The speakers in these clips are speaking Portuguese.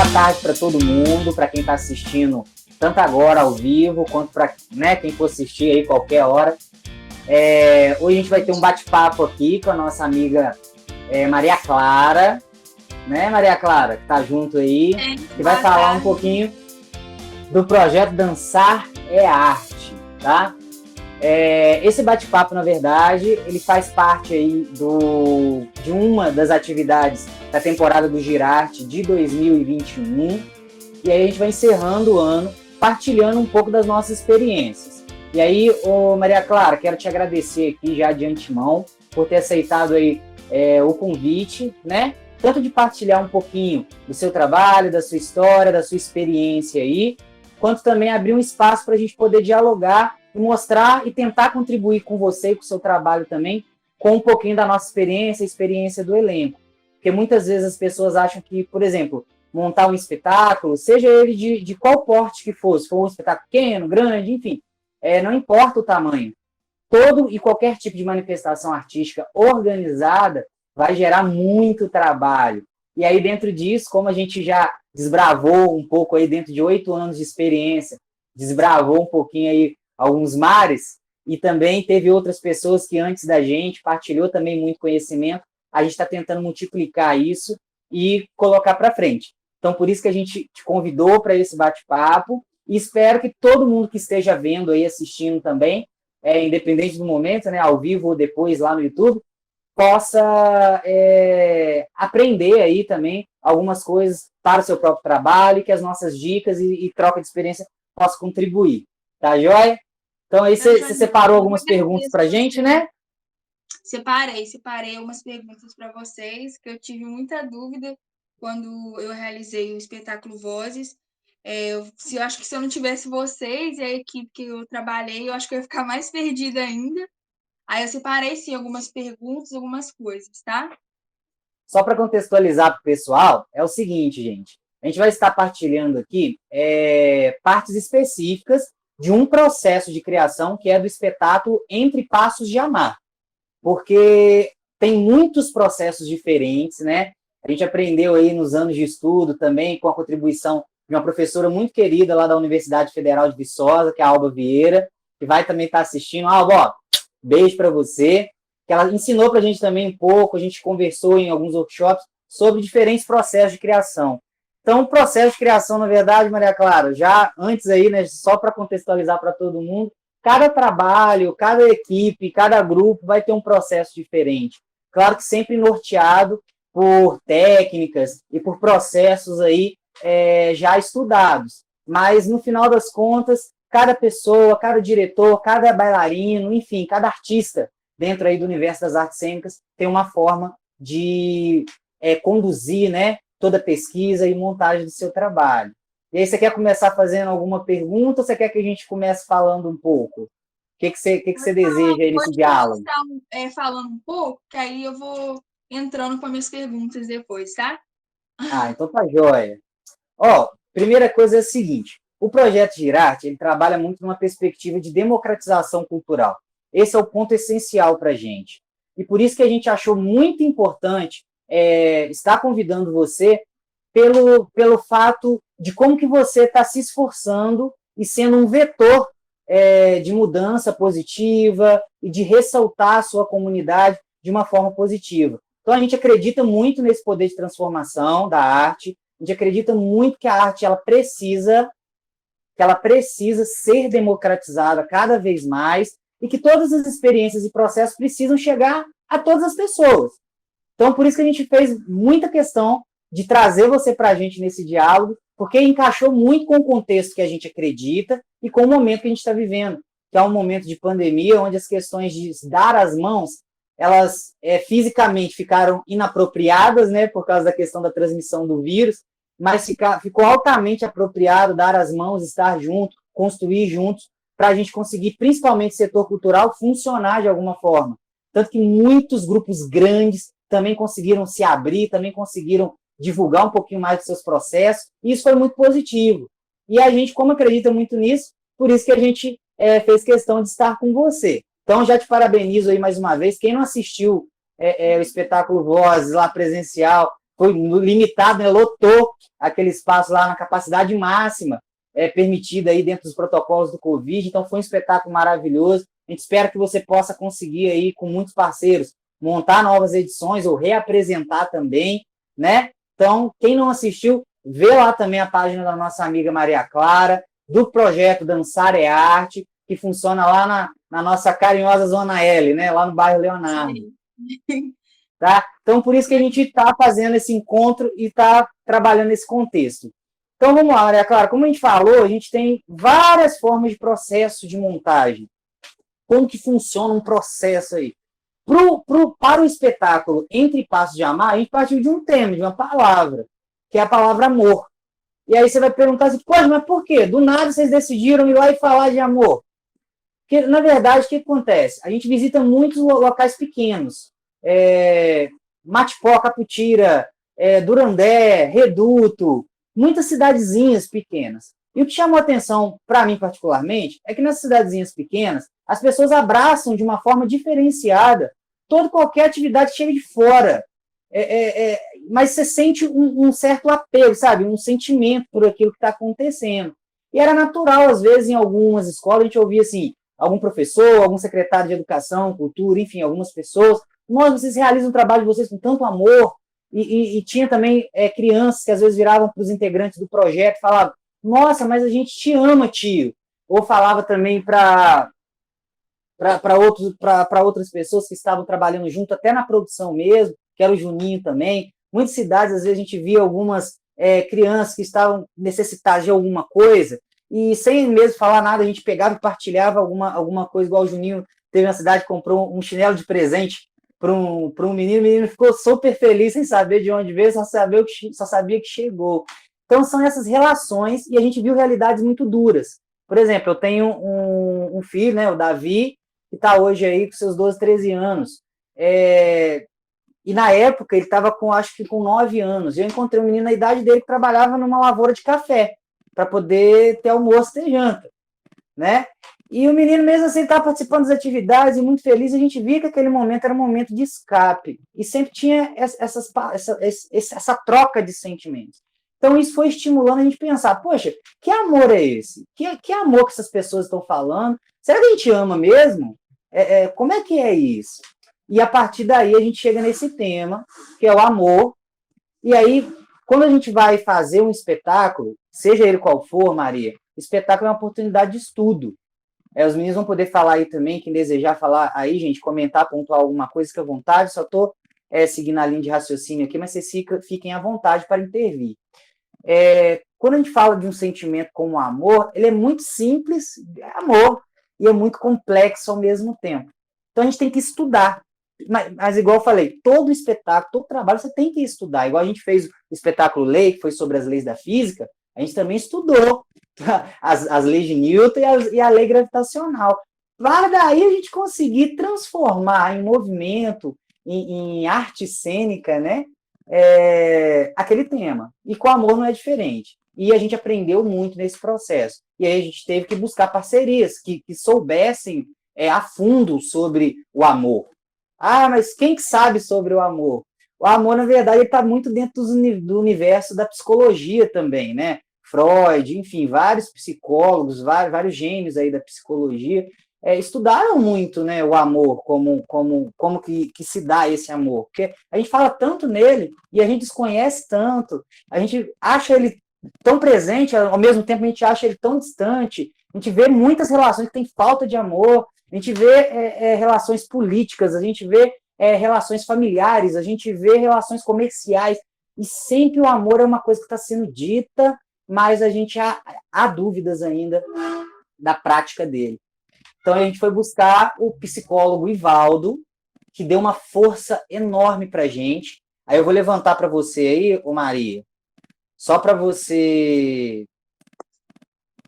Boa tarde para todo mundo, para quem está assistindo, tanto agora ao vivo, quanto para quem for assistir aí qualquer hora. Hoje a gente vai ter um bate-papo aqui com a nossa amiga Maria Clara, né, Maria Clara, que está junto aí, que vai falar um pouquinho do projeto Dançar é Arte, tá? Esse bate-papo, na verdade, ele faz parte aí de uma das atividades da temporada do Girarte de 2021, e aí a gente vai encerrando o ano partilhando um pouco das nossas experiências. E aí, Maria Clara, quero te agradecer aqui já de antemão por ter aceitado aí o convite, né? Tanto de partilhar um pouquinho do seu trabalho, da sua história, da sua experiência aí, quanto também abrir um espaço para a gente poder dialogar e mostrar e tentar contribuir com você e com o seu trabalho também, com um pouquinho da nossa experiência, a experiência do elenco. Porque muitas vezes as pessoas acham que, por exemplo, montar um espetáculo, seja ele de qual porte que for, se for um espetáculo pequeno, grande, enfim, não importa o tamanho. Todo e qualquer tipo de manifestação artística organizada vai gerar muito trabalho. E aí, dentro disso, como a gente já desbravou um pouco aí dentro de 8 anos de experiência, desbravou um pouquinho aí alguns mares, e também teve outras pessoas que antes da gente partilhou também muito conhecimento, a gente está tentando multiplicar isso e colocar para frente. Então, por isso que a gente te convidou para esse bate-papo, e espero que todo mundo que esteja vendo aí, assistindo também, independente do momento, né, ao vivo ou depois lá no YouTube, possa aprender aí também algumas coisas para o seu próprio trabalho, e que as nossas dicas e troca de experiência possam contribuir. Tá joia? Então aí você separou algumas perguntas para a gente, né? Separei algumas perguntas para vocês, que eu tive muita dúvida quando eu realizei o espetáculo Vozes. Eu acho que se eu não tivesse vocês e a equipe que eu trabalhei, eu acho que eu ia ficar mais perdida ainda. Aí eu separei, sim, algumas perguntas, algumas coisas, tá? Só para contextualizar para o pessoal, é o seguinte, gente. A gente vai estar partilhando aqui partes específicas de um processo de criação que é do espetáculo Entre Passos de Amar. Porque tem muitos processos diferentes, né? A gente aprendeu aí nos anos de estudo também com a contribuição de uma professora muito querida lá da Universidade Federal de Viçosa, que é a Alba Vieira, que vai também estar assistindo. Alba, beijo para você. Que ela ensinou para a gente também um pouco, a gente conversou em alguns workshops sobre diferentes processos de criação. Então, o processo de criação, na verdade, Maria Clara, já antes aí, né, só para contextualizar para todo mundo, cada trabalho, cada equipe, cada grupo vai ter um processo diferente. Claro que sempre norteado por técnicas e por processos aí já estudados. Mas, no final das contas, cada pessoa, cada diretor, cada bailarino, enfim, cada artista dentro aí do universo das artes cênicas tem uma forma de conduzir, né, toda a pesquisa e montagem do seu trabalho. E aí, você quer começar fazendo alguma pergunta ou você quer que a gente comece falando um pouco? O que você deseja aí nesse diálogo? Pode começar falando um pouco, que aí eu vou entrando com as minhas perguntas depois, tá? Então tá joia. Primeira coisa é a seguinte, o projeto Girarte, ele trabalha muito numa perspectiva de democratização cultural. Esse é o ponto essencial para a gente. E por isso que a gente achou muito importante estar convidando você pelo fato de como que você está se esforçando e sendo um vetor de mudança positiva e de ressaltar a sua comunidade de uma forma positiva. Então, a gente acredita muito nesse poder de transformação da arte, a gente acredita muito que a arte ela precisa ser democratizada cada vez mais e que todas as experiências e processos precisam chegar a todas as pessoas. Então, por isso que a gente fez muita questão de trazer você para a gente nesse diálogo, porque encaixou muito com o contexto que a gente acredita e com o momento que a gente está vivendo, que é um momento de pandemia, onde as questões de dar as mãos, elas fisicamente ficaram inapropriadas, né, por causa da questão da transmissão do vírus, mas ficou altamente apropriado dar as mãos, estar junto, construir juntos, para a gente conseguir, principalmente o setor cultural, funcionar de alguma forma. Tanto que muitos grupos grandes também conseguiram se abrir, também conseguiram divulgar um pouquinho mais dos seus processos, e isso foi muito positivo. E a gente, como acredita muito nisso, por isso que a gente fez questão de estar com você. Então, já te parabenizo aí mais uma vez. Quem não assistiu o espetáculo Vozes lá presencial, foi limitado, né, lotou aquele espaço lá na capacidade máxima permitida aí dentro dos protocolos do Covid, então foi um espetáculo maravilhoso. A gente espera que você possa conseguir aí, com muitos parceiros, montar novas edições ou reapresentar também, né? Então, quem não assistiu, vê lá também a página da nossa amiga Maria Clara, do projeto Dançar é Arte, que funciona lá na nossa carinhosa Zona L, né? Lá no bairro Leonardo. Tá? Então, por isso que a gente está fazendo esse encontro e está trabalhando nesse contexto. Então, vamos lá, Maria Clara. Como a gente falou, a gente tem várias formas de processo de montagem. Como que funciona um processo aí? Para o espetáculo Entre Passos de Amar, a gente partiu de um tema, de uma palavra, que é a palavra amor. E aí você vai perguntar assim, poxa, mas por quê? Do nada vocês decidiram ir lá e falar de amor. Porque, na verdade, o que acontece? A gente visita muitos locais pequenos. Matipó, Caputira, Durandé, Reduto, muitas cidadezinhas pequenas. E o que chamou a atenção, para mim particularmente, é que nessas cidadezinhas pequenas, as pessoas abraçam de uma forma diferenciada toda qualquer atividade que chega de fora. Mas você sente um certo apego, sabe? Um sentimento por aquilo que está acontecendo. E era natural, às vezes, em algumas escolas, a gente ouvia assim, algum professor, algum secretário de educação, cultura, enfim, algumas pessoas, vocês realizam o trabalho de vocês com tanto amor, e tinha também crianças que às vezes viravam para os integrantes do projeto e falavam, nossa, mas a gente te ama, tio. Ou falava também para outras pessoas que estavam trabalhando junto, até na produção mesmo, que era o Juninho também. Muitas cidades, às vezes, a gente via algumas crianças que estavam necessitadas de alguma coisa, e sem mesmo falar nada, a gente pegava e partilhava alguma coisa, igual o Juninho teve na cidade, comprou um chinelo de presente para um menino, o menino ficou super feliz, sem saber de onde veio, só sabia que chegou. Então, são essas relações, e a gente viu realidades muito duras. Por exemplo, eu tenho um filho, né, o Davi, que está hoje aí com seus 12, 13 anos. E na época ele estava acho que com 9 anos. Eu encontrei um menino na idade dele que trabalhava numa lavoura de café, para poder ter almoço e ter janta, né? E o menino mesmo assim estava participando das atividades e muito feliz. A gente via que aquele momento era um momento de escape. E sempre tinha essa troca de sentimentos. Então isso foi estimulando a gente pensar, poxa, que amor é esse? Que amor que essas pessoas estão falando? Será que a gente ama mesmo? Como é que é isso? E a partir daí a gente chega nesse tema, que é o amor. E aí, quando a gente vai fazer um espetáculo, seja ele qual for, Maria, espetáculo é uma oportunidade de estudo. Os meninos vão poder falar aí também, quem desejar falar aí, gente, comentar, pontuar alguma coisa, fica à vontade, só estou seguindo a linha de raciocínio aqui, mas vocês fiquem à vontade para intervir. Quando a gente fala de um sentimento como o amor, ele é muito simples, é amor, e é muito complexo ao mesmo tempo. Então a gente tem que estudar. Mas igual eu falei, todo espetáculo, todo trabalho, você tem que estudar. Igual a gente fez o espetáculo Lei, que foi sobre as leis da física, a gente também estudou as leis de Newton e a lei gravitacional. Para daí a gente conseguir transformar em movimento, em arte cênica, né? Aquele tema. E com o amor não é diferente. E a gente aprendeu muito nesse processo. E aí a gente teve que buscar parcerias que soubessem a fundo sobre o amor. Mas quem que sabe sobre o amor? O amor, na verdade, está muito dentro do universo da psicologia também, né? Freud, enfim, vários psicólogos, vários gênios aí da psicologia estudaram muito, né, o amor, como que se dá esse amor. Porque a gente fala tanto nele e a gente desconhece tanto, a gente acha ele tão presente, ao mesmo tempo a gente acha ele tão distante, a gente vê muitas relações que têm falta de amor, a gente vê relações políticas, a gente vê relações familiares, a gente vê relações comerciais, e sempre o amor é uma coisa que está sendo dita, mas a gente há dúvidas ainda da prática dele. Então a gente foi buscar o psicólogo Ivaldo, que deu uma força enorme para a gente. Aí eu vou levantar para você aí, ô Maria, só para você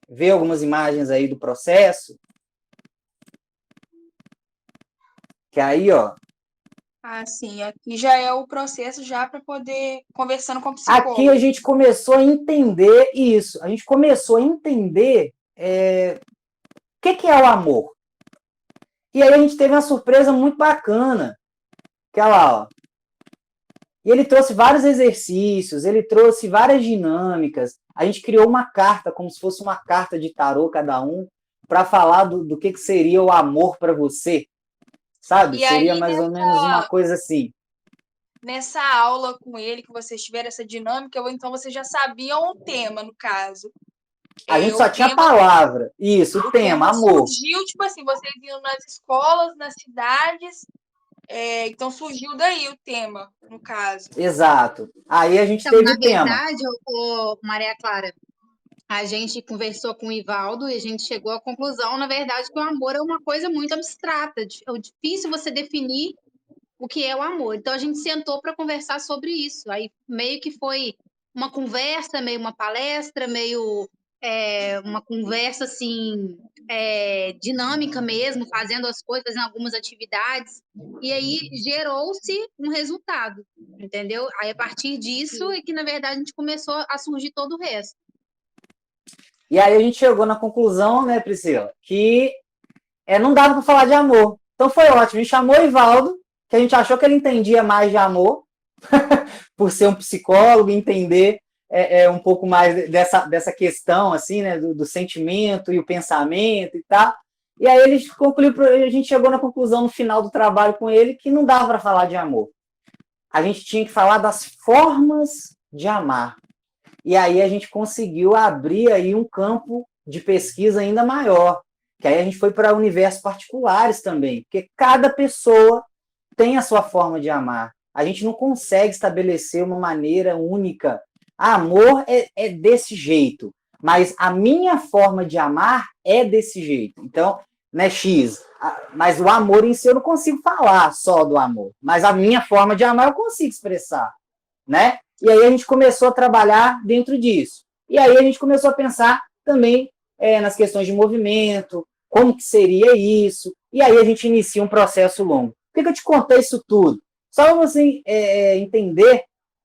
ver algumas imagens aí do processo. Que aí, ó. Sim, aqui já é o processo já para poder conversando com o psicólogo. Aqui a gente começou a entender isso. A gente começou a entender o que é o amor. E aí a gente teve uma surpresa muito bacana. Que olha lá, ó. E ele trouxe vários exercícios, ele trouxe várias dinâmicas. A gente criou uma carta, como se fosse uma carta de tarô cada um, para falar do que seria o amor para você, sabe? E Seria aí, mais ou menos uma coisa assim. nessa aula com ele, que vocês tiveram essa dinâmica, ou então vocês já sabiam o tema, no caso. A gente O só tinha tema, palavra. Isso, o tema, amor. surgiu, tipo assim, vocês iam nas escolas, nas cidades, então surgiu daí o tema, no caso. Exato. Aí a gente Então, teve na o tema. verdade, Maria Clara, a gente conversou com o Ivaldo e a gente chegou à conclusão, na verdade, que o amor é uma coisa muito abstrata. É difícil você definir o que é o amor. Então, a gente sentou para conversar sobre isso. Aí, meio que foi uma conversa, meio uma palestra, meio uma conversa, assim, dinâmica mesmo, fazendo as coisas, fazendo algumas atividades. E aí, gerou-se um resultado, entendeu? Aí, a partir disso, é que, na verdade, a gente começou a surgir todo o resto. E aí a gente chegou na conclusão, né, Priscila, que não dava para falar de amor. Então foi ótimo. A gente chamou o Ivaldo, que a gente achou que ele entendia mais de amor, por ser um psicólogo, entender um pouco mais dessa questão, assim, né, do sentimento e o pensamento e tal. E aí ele concluiu, a gente chegou na conclusão no final do trabalho com ele que não dava para falar de amor. A gente tinha que falar das formas de amar. E aí a gente conseguiu abrir aí um campo de pesquisa ainda maior, que aí a gente foi para universos particulares também, porque cada pessoa tem a sua forma de amar. A gente não consegue estabelecer uma maneira única. Amor é desse jeito, mas a minha forma de amar é desse jeito. Então, né, X, mas o amor em si eu não consigo falar só do amor, mas a minha forma de amar eu consigo expressar, né? E aí a gente começou a trabalhar dentro disso. E aí a gente começou a pensar também nas questões de movimento, como que seria isso, e aí a gente inicia um processo longo. Por que eu te contei isso tudo? Só para você entender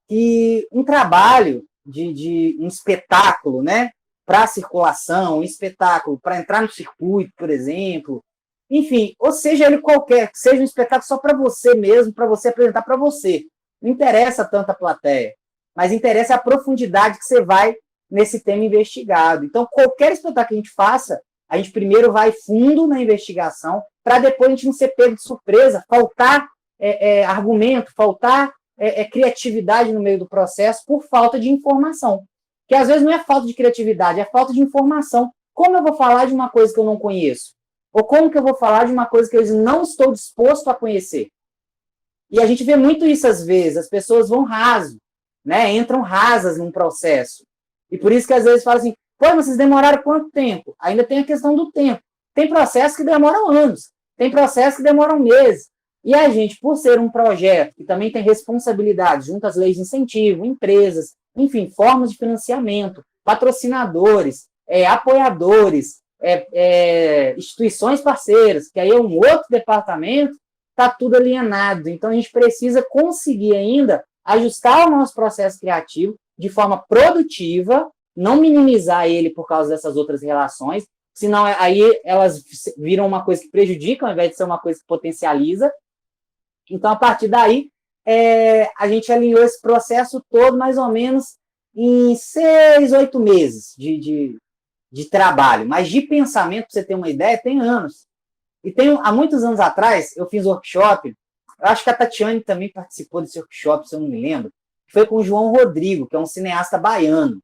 que um trabalho de um espetáculo, né, para circulação, um espetáculo para entrar no circuito, por exemplo, enfim, ou seja ele qualquer, que seja um espetáculo só para você mesmo, para você apresentar para você. Não interessa tanto a plateia, mas interessa a profundidade que você vai nesse tema investigado. Então, qualquer espetáculo que a gente faça, a gente primeiro vai fundo na investigação, para depois a gente não ser pego de surpresa, faltar argumento, faltar criatividade no meio do processo por falta de informação. Que às vezes não é falta de criatividade, é falta de informação. Como eu vou falar de uma coisa que eu não conheço? Ou como que eu vou falar de uma coisa que eu não estou disposto a conhecer? E a gente vê muito isso às vezes, as pessoas vão raso, né? Entram rasas num processo. E por isso que às vezes falam assim, pô, vocês demoraram quanto tempo? Ainda tem a questão do tempo. Tem processos que demoram anos, tem processos que demoram meses. E a gente, por ser um projeto que também tem responsabilidade junto às leis de incentivo, empresas, enfim, formas de financiamento, patrocinadores, apoiadores, instituições parceiras, que aí é um outro departamento, está tudo alienado. Então, a gente precisa conseguir ainda ajustar o nosso processo criativo de forma produtiva, não minimizar ele por causa dessas outras relações, senão aí elas viram uma coisa que prejudica, ao invés de ser uma coisa que potencializa. Então, a partir daí, a gente alinhou esse processo todo mais ou menos em 6, 8 meses de trabalho. Mas de pensamento, para você ter uma ideia, tem anos. E há muitos anos atrás, eu fiz workshop, eu acho que a Tatiane também participou desse workshop, se eu não me lembro, foi com o João Rodrigo, que é um cineasta baiano.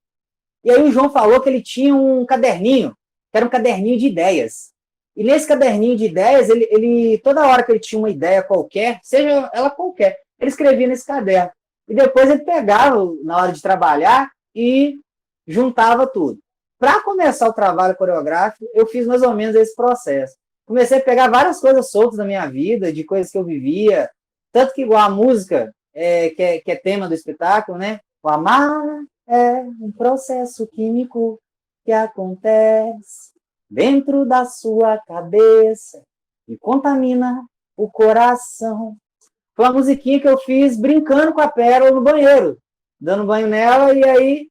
E aí o João falou que ele tinha um caderninho, que era um caderninho de ideias. E nesse caderninho de ideias, ele toda hora que ele tinha uma ideia qualquer, seja ela qualquer, ele escrevia nesse caderno. E depois ele pegava, na hora de trabalhar, e juntava tudo. Para começar o trabalho coreográfico, eu fiz mais ou menos esse processo. Comecei a pegar várias coisas soltas da minha vida, de coisas que eu vivia, tanto que igual a música, que é tema do espetáculo, né? O amar é um processo químico que acontece dentro da sua cabeça e contamina o coração. Foi uma musiquinha que eu fiz brincando com a Pérola no banheiro, dando banho nela, e aí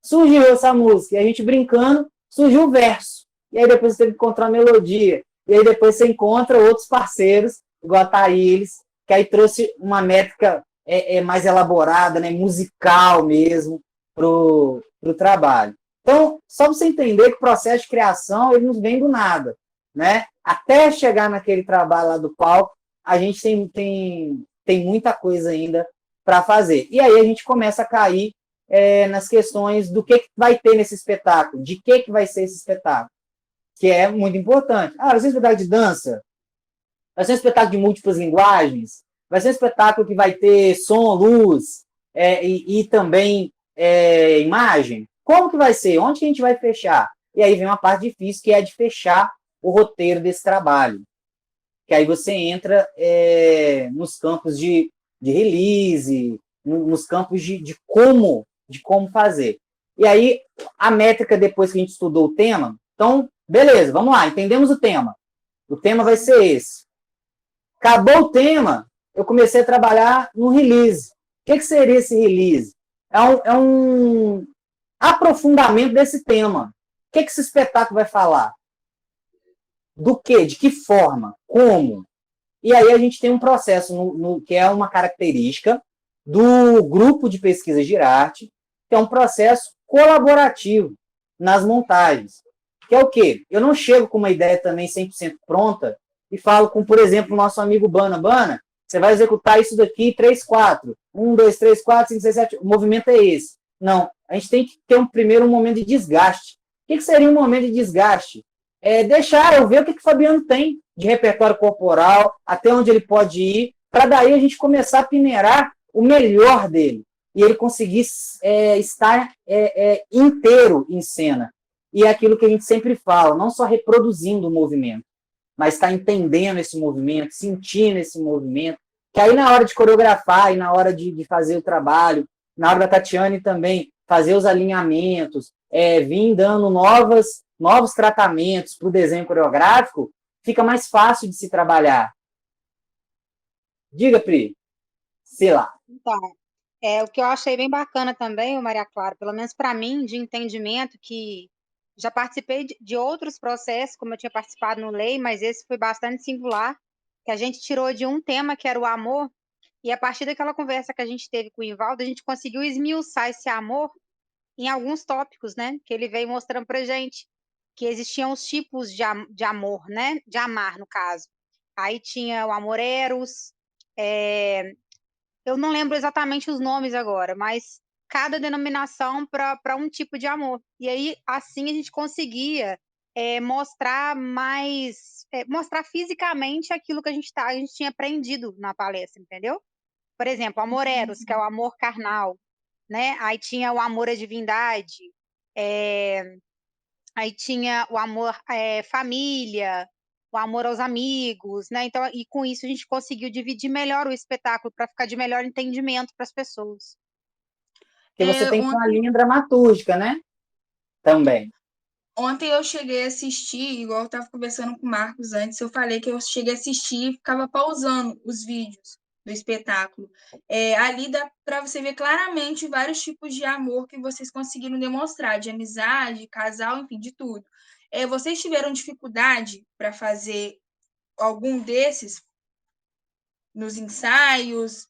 surgiu essa música. E a gente brincando, surgiu o verso. E aí depois você tem que encontrar a melodia. E aí depois você encontra outros parceiros, igual a Thaílis, que aí trouxe uma métrica mais elaborada, né, musical mesmo, pro trabalho. Então, só você entender que o processo de criação ele não vem do nada, né? Até chegar naquele trabalho lá do palco, a gente tem muita coisa ainda para fazer. E aí a gente começa a cair nas questões do que vai ter nesse espetáculo, de que vai ser esse espetáculo, que é muito importante. Vai ser um espetáculo de dança? Vai ser um espetáculo de múltiplas linguagens? Vai ser um espetáculo que vai ter som, luz e também imagem? Como que vai ser? Onde que a gente vai fechar? E aí vem uma parte difícil, que é de fechar o roteiro desse trabalho. Que aí você entra nos campos de release, nos campos de como fazer. E aí, a métrica, depois que a gente estudou o tema, então, beleza, vamos lá, entendemos o tema. O tema vai ser esse. Acabou o tema, eu comecei a trabalhar no release. O que seria esse release? É um aprofundamento desse tema. O que esse espetáculo vai falar? Do quê? De que forma? Como? E aí a gente tem um processo que é uma característica do grupo de pesquisa Girarte, que é um processo colaborativo nas montagens. Que é o quê? Eu não chego com uma ideia também 100% pronta e falo com, por exemplo, o nosso amigo Bana. Bana, você vai executar isso daqui 3, 4. 1, 2, 3, 4, 5, 6, 7. O movimento é esse. Não. A gente tem que ter primeiro um momento de desgaste. O que seria um momento de desgaste? Deixar eu ver o que o Fabiano tem de repertório corporal, até onde ele pode ir, para daí a gente começar a peneirar o melhor dele. E ele conseguir estar inteiro em cena. E é aquilo que a gente sempre fala, não só reproduzindo o movimento, mas estar entendendo esse movimento, sentindo esse movimento, que aí na hora de coreografar e na hora de fazer o trabalho, na hora da Tatiane também fazer os alinhamentos, vir dando novos tratamentos para o desenho coreográfico, fica mais fácil de se trabalhar. Diga, Pri. Sei lá. Então, o que eu achei bem bacana também, Maria Clara, pelo menos para mim, de entendimento, que já participei de outros processos, como eu tinha participado no Lei, mas esse foi bastante singular, que a gente tirou de um tema que era o amor, e a partir daquela conversa que a gente teve com o Ivaldo, a gente conseguiu esmiuçar esse amor em alguns tópicos, né? Que ele veio mostrando pra gente que existiam os tipos de amor, né? De amar, no caso. Aí tinha o amor eros, eu não lembro exatamente os nomes agora, mas cada denominação para um tipo de amor. E aí, assim, a gente conseguia mostrar mostrar fisicamente aquilo que a gente tinha aprendido na palestra, entendeu? Por exemplo, amor eros, que é o amor carnal, né? Aí tinha o amor à divindade, aí tinha o amor família, o amor aos amigos, né? Então, e com isso a gente conseguiu dividir melhor o espetáculo para ficar de melhor entendimento para as pessoas. Porque você tem uma linha dramatúrgica, né? Também. Ontem eu cheguei a assistir, igual eu estava conversando com o Marcos antes, eu falei que eu cheguei a assistir e ficava pausando os vídeos do espetáculo. Ali dá para você ver claramente vários tipos de amor que vocês conseguiram demonstrar, de amizade, casal, enfim, de tudo. Vocês tiveram dificuldade para fazer algum desses nos ensaios?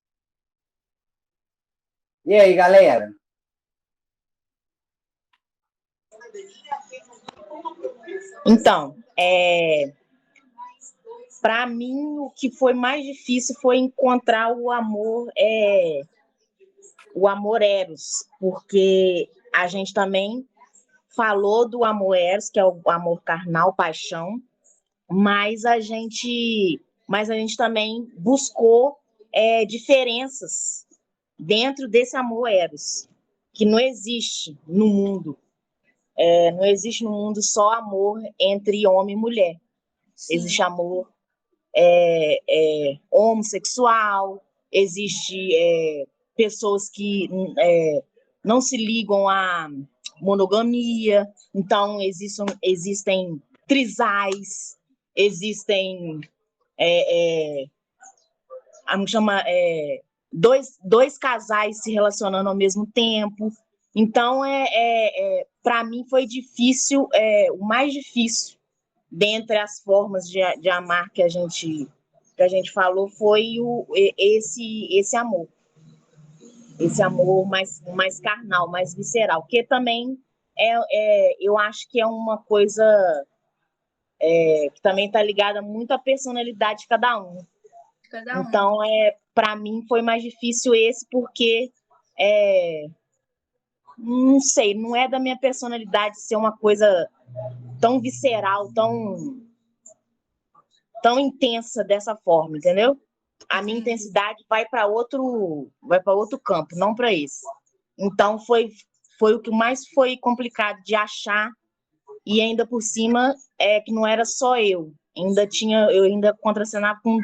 E aí, galera? Então, para mim, o que foi mais difícil foi encontrar o amor eros, porque a gente também falou do amor eros, que é o amor carnal, paixão, mas a gente também buscou diferenças dentro desse amor eros, que não existe no mundo. Não existe no mundo só amor entre homem e mulher. Sim. Existe amor homossexual, existe pessoas que não se ligam à monogamia, então existem trisais, existem dois casais se relacionando ao mesmo tempo. Então, para mim, foi difícil, o mais difícil, dentre as formas de amar que a gente falou, foi esse amor. esse amor mais carnal, mais visceral, que também eu acho que é uma coisa que também está ligada muito à personalidade de cada um. Cada um. Então, para mim foi mais difícil esse, porque não sei, não é da minha personalidade ser uma coisa tão visceral, tão intensa dessa forma, entendeu? A minha Entendi. intensidade vai para outro campo, não para esse. Então foi o que mais foi complicado de achar, e ainda por cima que não era só eu ainda contracenava com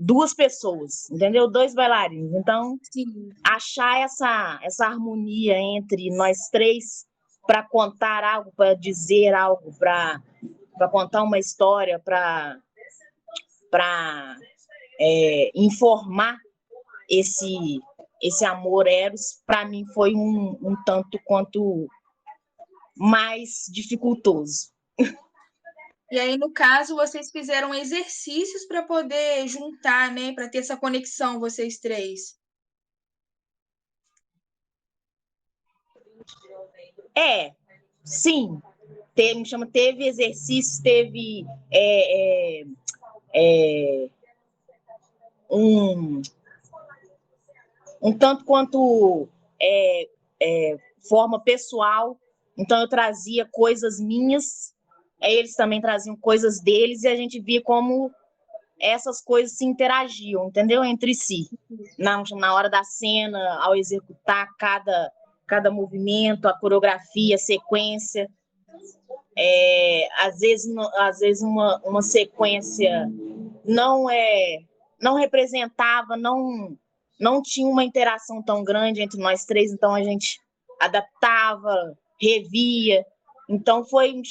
2 pessoas, entendeu? 2 bailarinos. Então Sim. achar essa harmonia entre nós 3 para contar algo, para dizer algo, para contar uma história, para informar esse amor eros, para mim foi um tanto quanto mais dificultoso. E aí, no caso, vocês fizeram exercícios para poder juntar, né? Para ter essa conexão, vocês 3. Sim. Teve exercícios, teve um tanto quanto forma pessoal. Então eu trazia coisas minhas, eles também traziam coisas deles, e a gente via como essas coisas se interagiam, entendeu? Entre si. Na hora da cena, ao executar cada movimento, a coreografia, a sequência. Às vezes uma sequência não representava, não tinha uma interação tão grande entre nós 3, então a gente adaptava, revia. Então foi um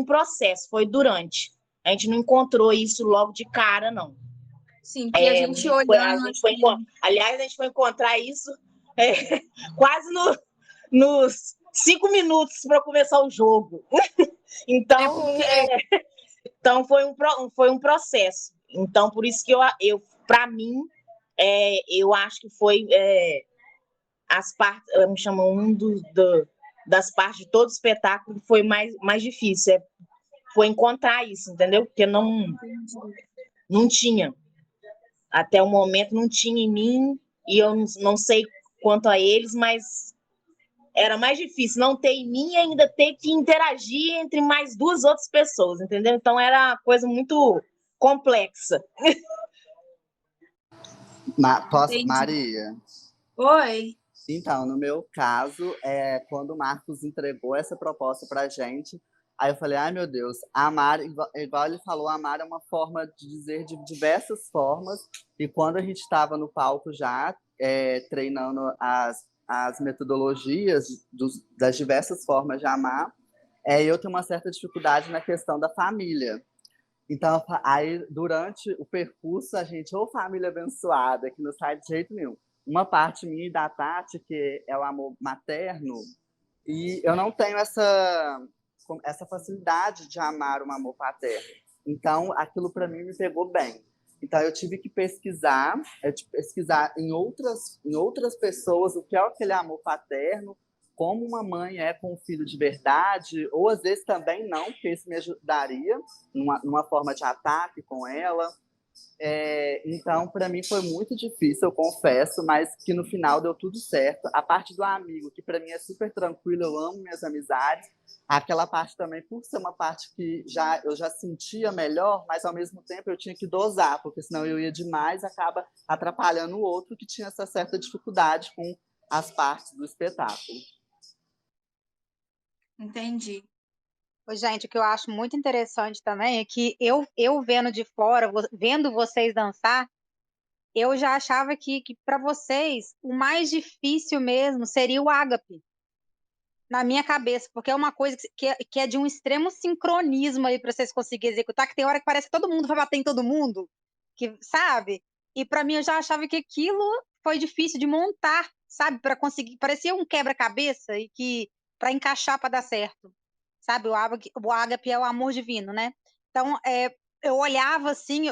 processo, foi durante. A gente não encontrou isso logo de cara, não. Sim, porque a gente olhando assim... Aliás, a gente foi encontrar isso quase nos 5 minutos para começar o jogo. Então, então foi um processo. Então, por isso que eu para mim, eu acho que foi as partes, me chamam das partes de todo o espetáculo que foi mais difícil. Foi encontrar isso, entendeu? Porque não tinha. Até o momento não tinha em mim, e eu não sei quanto a eles, mas era mais difícil não ter em mim e ainda ter que interagir entre mais 2 outras pessoas, entendeu? Então era uma coisa muito complexa. Maria? Oi? Então, no meu caso, quando o Marcos entregou essa proposta pra gente, aí eu falei, ai meu Deus, amar, igual ele falou, amar é uma forma de dizer de diversas formas, e quando a gente estava no palco já, treinando as metodologias das diversas formas de amar, eu tenho uma certa dificuldade na questão da família. Então, aí, durante o percurso, a gente, ou família abençoada, que não sai de jeito nenhum. Uma parte minha e da Tati, que é o amor materno, e eu não tenho essa facilidade de amar um amor paterno. Então, aquilo para mim me pegou bem. Então, eu tive que pesquisar em outras pessoas o que é aquele amor paterno, como uma mãe é com o filho de verdade, ou às vezes também não, porque isso me ajudaria numa forma de ataque com ela. Então, para mim foi muito difícil, eu confesso, mas que no final deu tudo certo. A parte do amigo, que para mim é super tranquila, eu amo minhas amizades. Aquela parte também, por ser uma parte que eu já sentia melhor, mas ao mesmo tempo eu tinha que dosar, porque senão eu ia demais, acaba atrapalhando o outro que tinha essa certa dificuldade com as partes do espetáculo. Entendi. Gente, o que eu acho muito interessante também é que eu vendo de fora, vendo vocês dançar, eu já achava que para vocês o mais difícil mesmo seria o ágape, na minha cabeça, porque é uma coisa que é de um extremo sincronismo aí para vocês conseguirem executar, que tem hora que parece que todo mundo vai bater em todo mundo, que sabe? E para mim eu já achava que aquilo foi difícil de montar, sabe? Para conseguir, parecia um quebra-cabeça e que para encaixar para dar certo, sabe? O ágape é o amor divino, né? Então, eu olhava assim,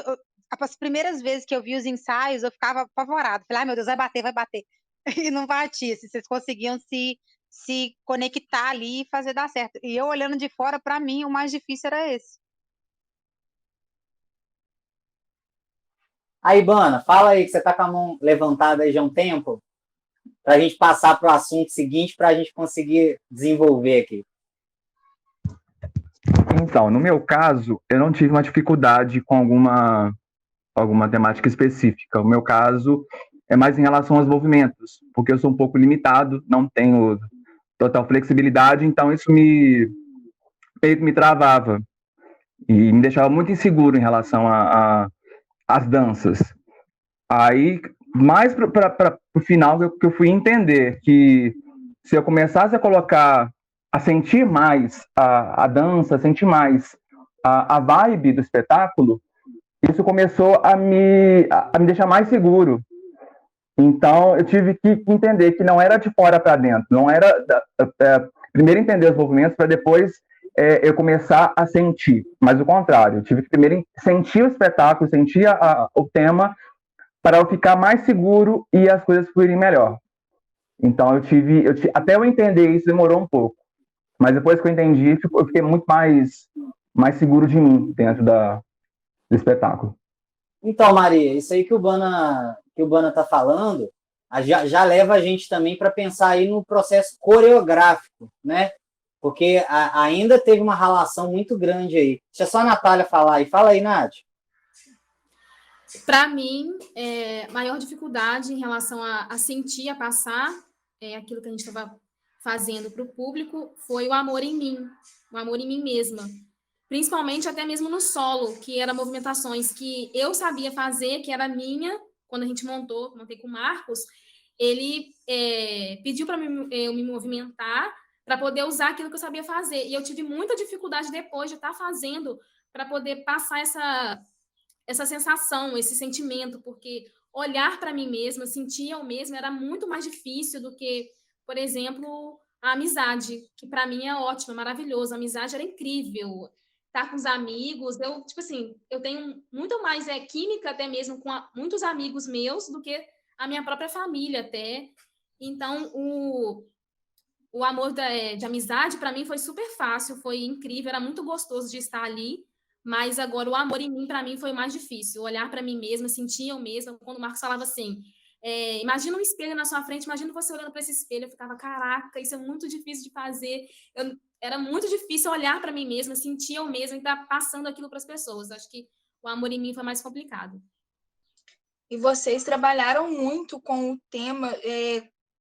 as primeiras vezes que eu vi os ensaios, eu ficava apavorada. Falei, ai meu Deus, vai bater, vai bater. E não batia, se vocês conseguiam se conectar ali e fazer dar certo. E eu olhando de fora, para mim, o mais difícil era esse. Aí, Bana, fala aí que você tá com a mão levantada aí já há um tempo, para a gente passar para o assunto seguinte, para a gente conseguir desenvolver aqui. Então, no meu caso, eu não tive uma dificuldade com alguma temática específica. O meu caso é mais em relação aos movimentos, porque eu sou um pouco limitado, não tenho total flexibilidade, então isso meio que me travava e me deixava muito inseguro em relação às danças. Aí, mais para o final, que eu fui entender que se eu começasse a sentir mais a dança, sentir mais a vibe do espetáculo, isso começou a me deixar mais seguro. Então, eu tive que entender que não era de fora para dentro, não era primeiro entender os movimentos para depois eu começar a sentir, mas o contrário, eu tive que primeiro sentir o espetáculo, sentir o tema, para eu ficar mais seguro e as coisas fluírem melhor. Então, até eu entender isso demorou um pouco, mas depois que eu entendi, eu fiquei muito mais seguro de mim dentro do espetáculo. Então, Maria, isso aí que o Bana tá falando, já leva a gente também para pensar aí no processo coreográfico, né? Porque ainda teve uma relação muito grande aí. Deixa só a Natália falar aí. Fala aí, Nath. Para mim, maior dificuldade em relação a sentir, a passar aquilo que a gente estava fazendo para o público foi o amor em mim mesma. Principalmente até mesmo no solo, que eram movimentações que eu sabia fazer, que era minha, quando a gente montei com o Marcos, ele pediu para eu me movimentar para poder usar aquilo que eu sabia fazer. E eu tive muita dificuldade depois de estar fazendo para poder passar essa sensação, esse sentimento, porque olhar para mim mesma, sentir eu mesma, era muito mais difícil do que, por exemplo, a amizade, que para mim é ótima, maravilhoso. A amizade era incrível. Estar com os amigos, eu tenho muito mais química até mesmo com muitos amigos meus do que a minha própria família até. Então, o amor de amizade, para mim, foi super fácil, foi incrível, era muito gostoso de estar ali, mas agora o amor em mim, para mim, foi mais difícil. Olhar para mim mesma, sentir eu mesma, quando o Marcos falava assim, imagina um espelho na sua frente, imagina você olhando para esse espelho, eu ficava, caraca, isso é muito difícil de fazer. Era muito difícil olhar para mim mesma, sentir eu mesma e estar passando aquilo para as pessoas. Acho que o amor em mim foi mais complicado. E vocês trabalharam muito com o tema,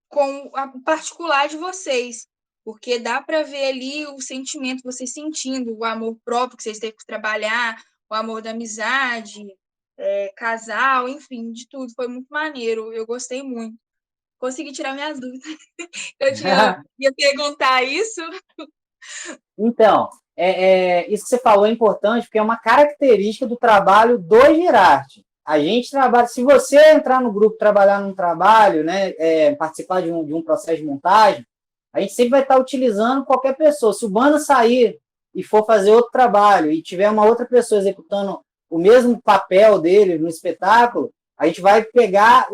com o particular de vocês, porque dá para ver ali o sentimento, vocês sentindo, o amor próprio que vocês têm que trabalhar, o amor da amizade, casal, enfim, de tudo. Foi muito maneiro, eu gostei muito. Consegui tirar minhas dúvidas. Eu ia perguntar isso. Então, isso que você falou é importante, porque é uma característica do trabalho do Girarte. A gente trabalha, se você entrar no grupo, trabalhar num trabalho, né, participar de um processo de montagem, a gente sempre vai estar utilizando qualquer pessoa. Se o Bana sair e for fazer outro trabalho e tiver uma outra pessoa executando o mesmo papel dele no espetáculo, a gente vai pegar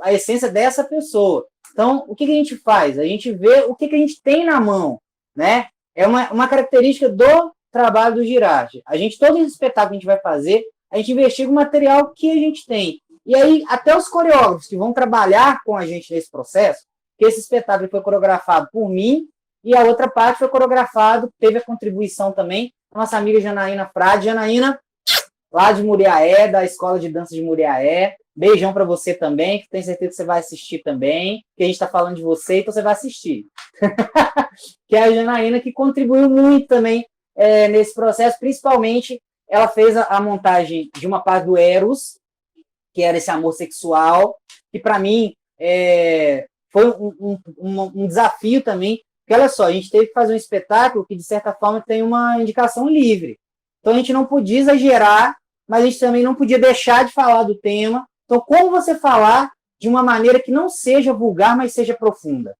a essência dessa pessoa. Então, o que a gente faz? A gente vê o que a gente tem na mão, né? É uma característica do trabalho do Girarte. Todo esse espetáculo que a gente vai fazer, a gente investiga o material que a gente tem. E aí, até os coreógrafos que vão trabalhar com a gente nesse processo, que esse espetáculo foi coreografado por mim, e a outra parte foi coreografado, teve a contribuição também, da nossa amiga Janaína Frade. Janaína, lá de Muriaé, da Escola de Dança de Muriaé. Beijão para você também, que tenho certeza que você vai assistir também, que a gente está falando de você, então você vai assistir. Que é a Janaína, que contribuiu muito também nesse processo, principalmente ela fez a montagem de uma parte do Eros, que era esse amor sexual, que para mim foi um desafio também, porque olha só, a gente teve que fazer um espetáculo que de certa forma tem uma indicação livre, então a gente não podia exagerar, mas a gente também não podia deixar de falar do tema. Então, como você falar de uma maneira que não seja vulgar, mas seja profunda?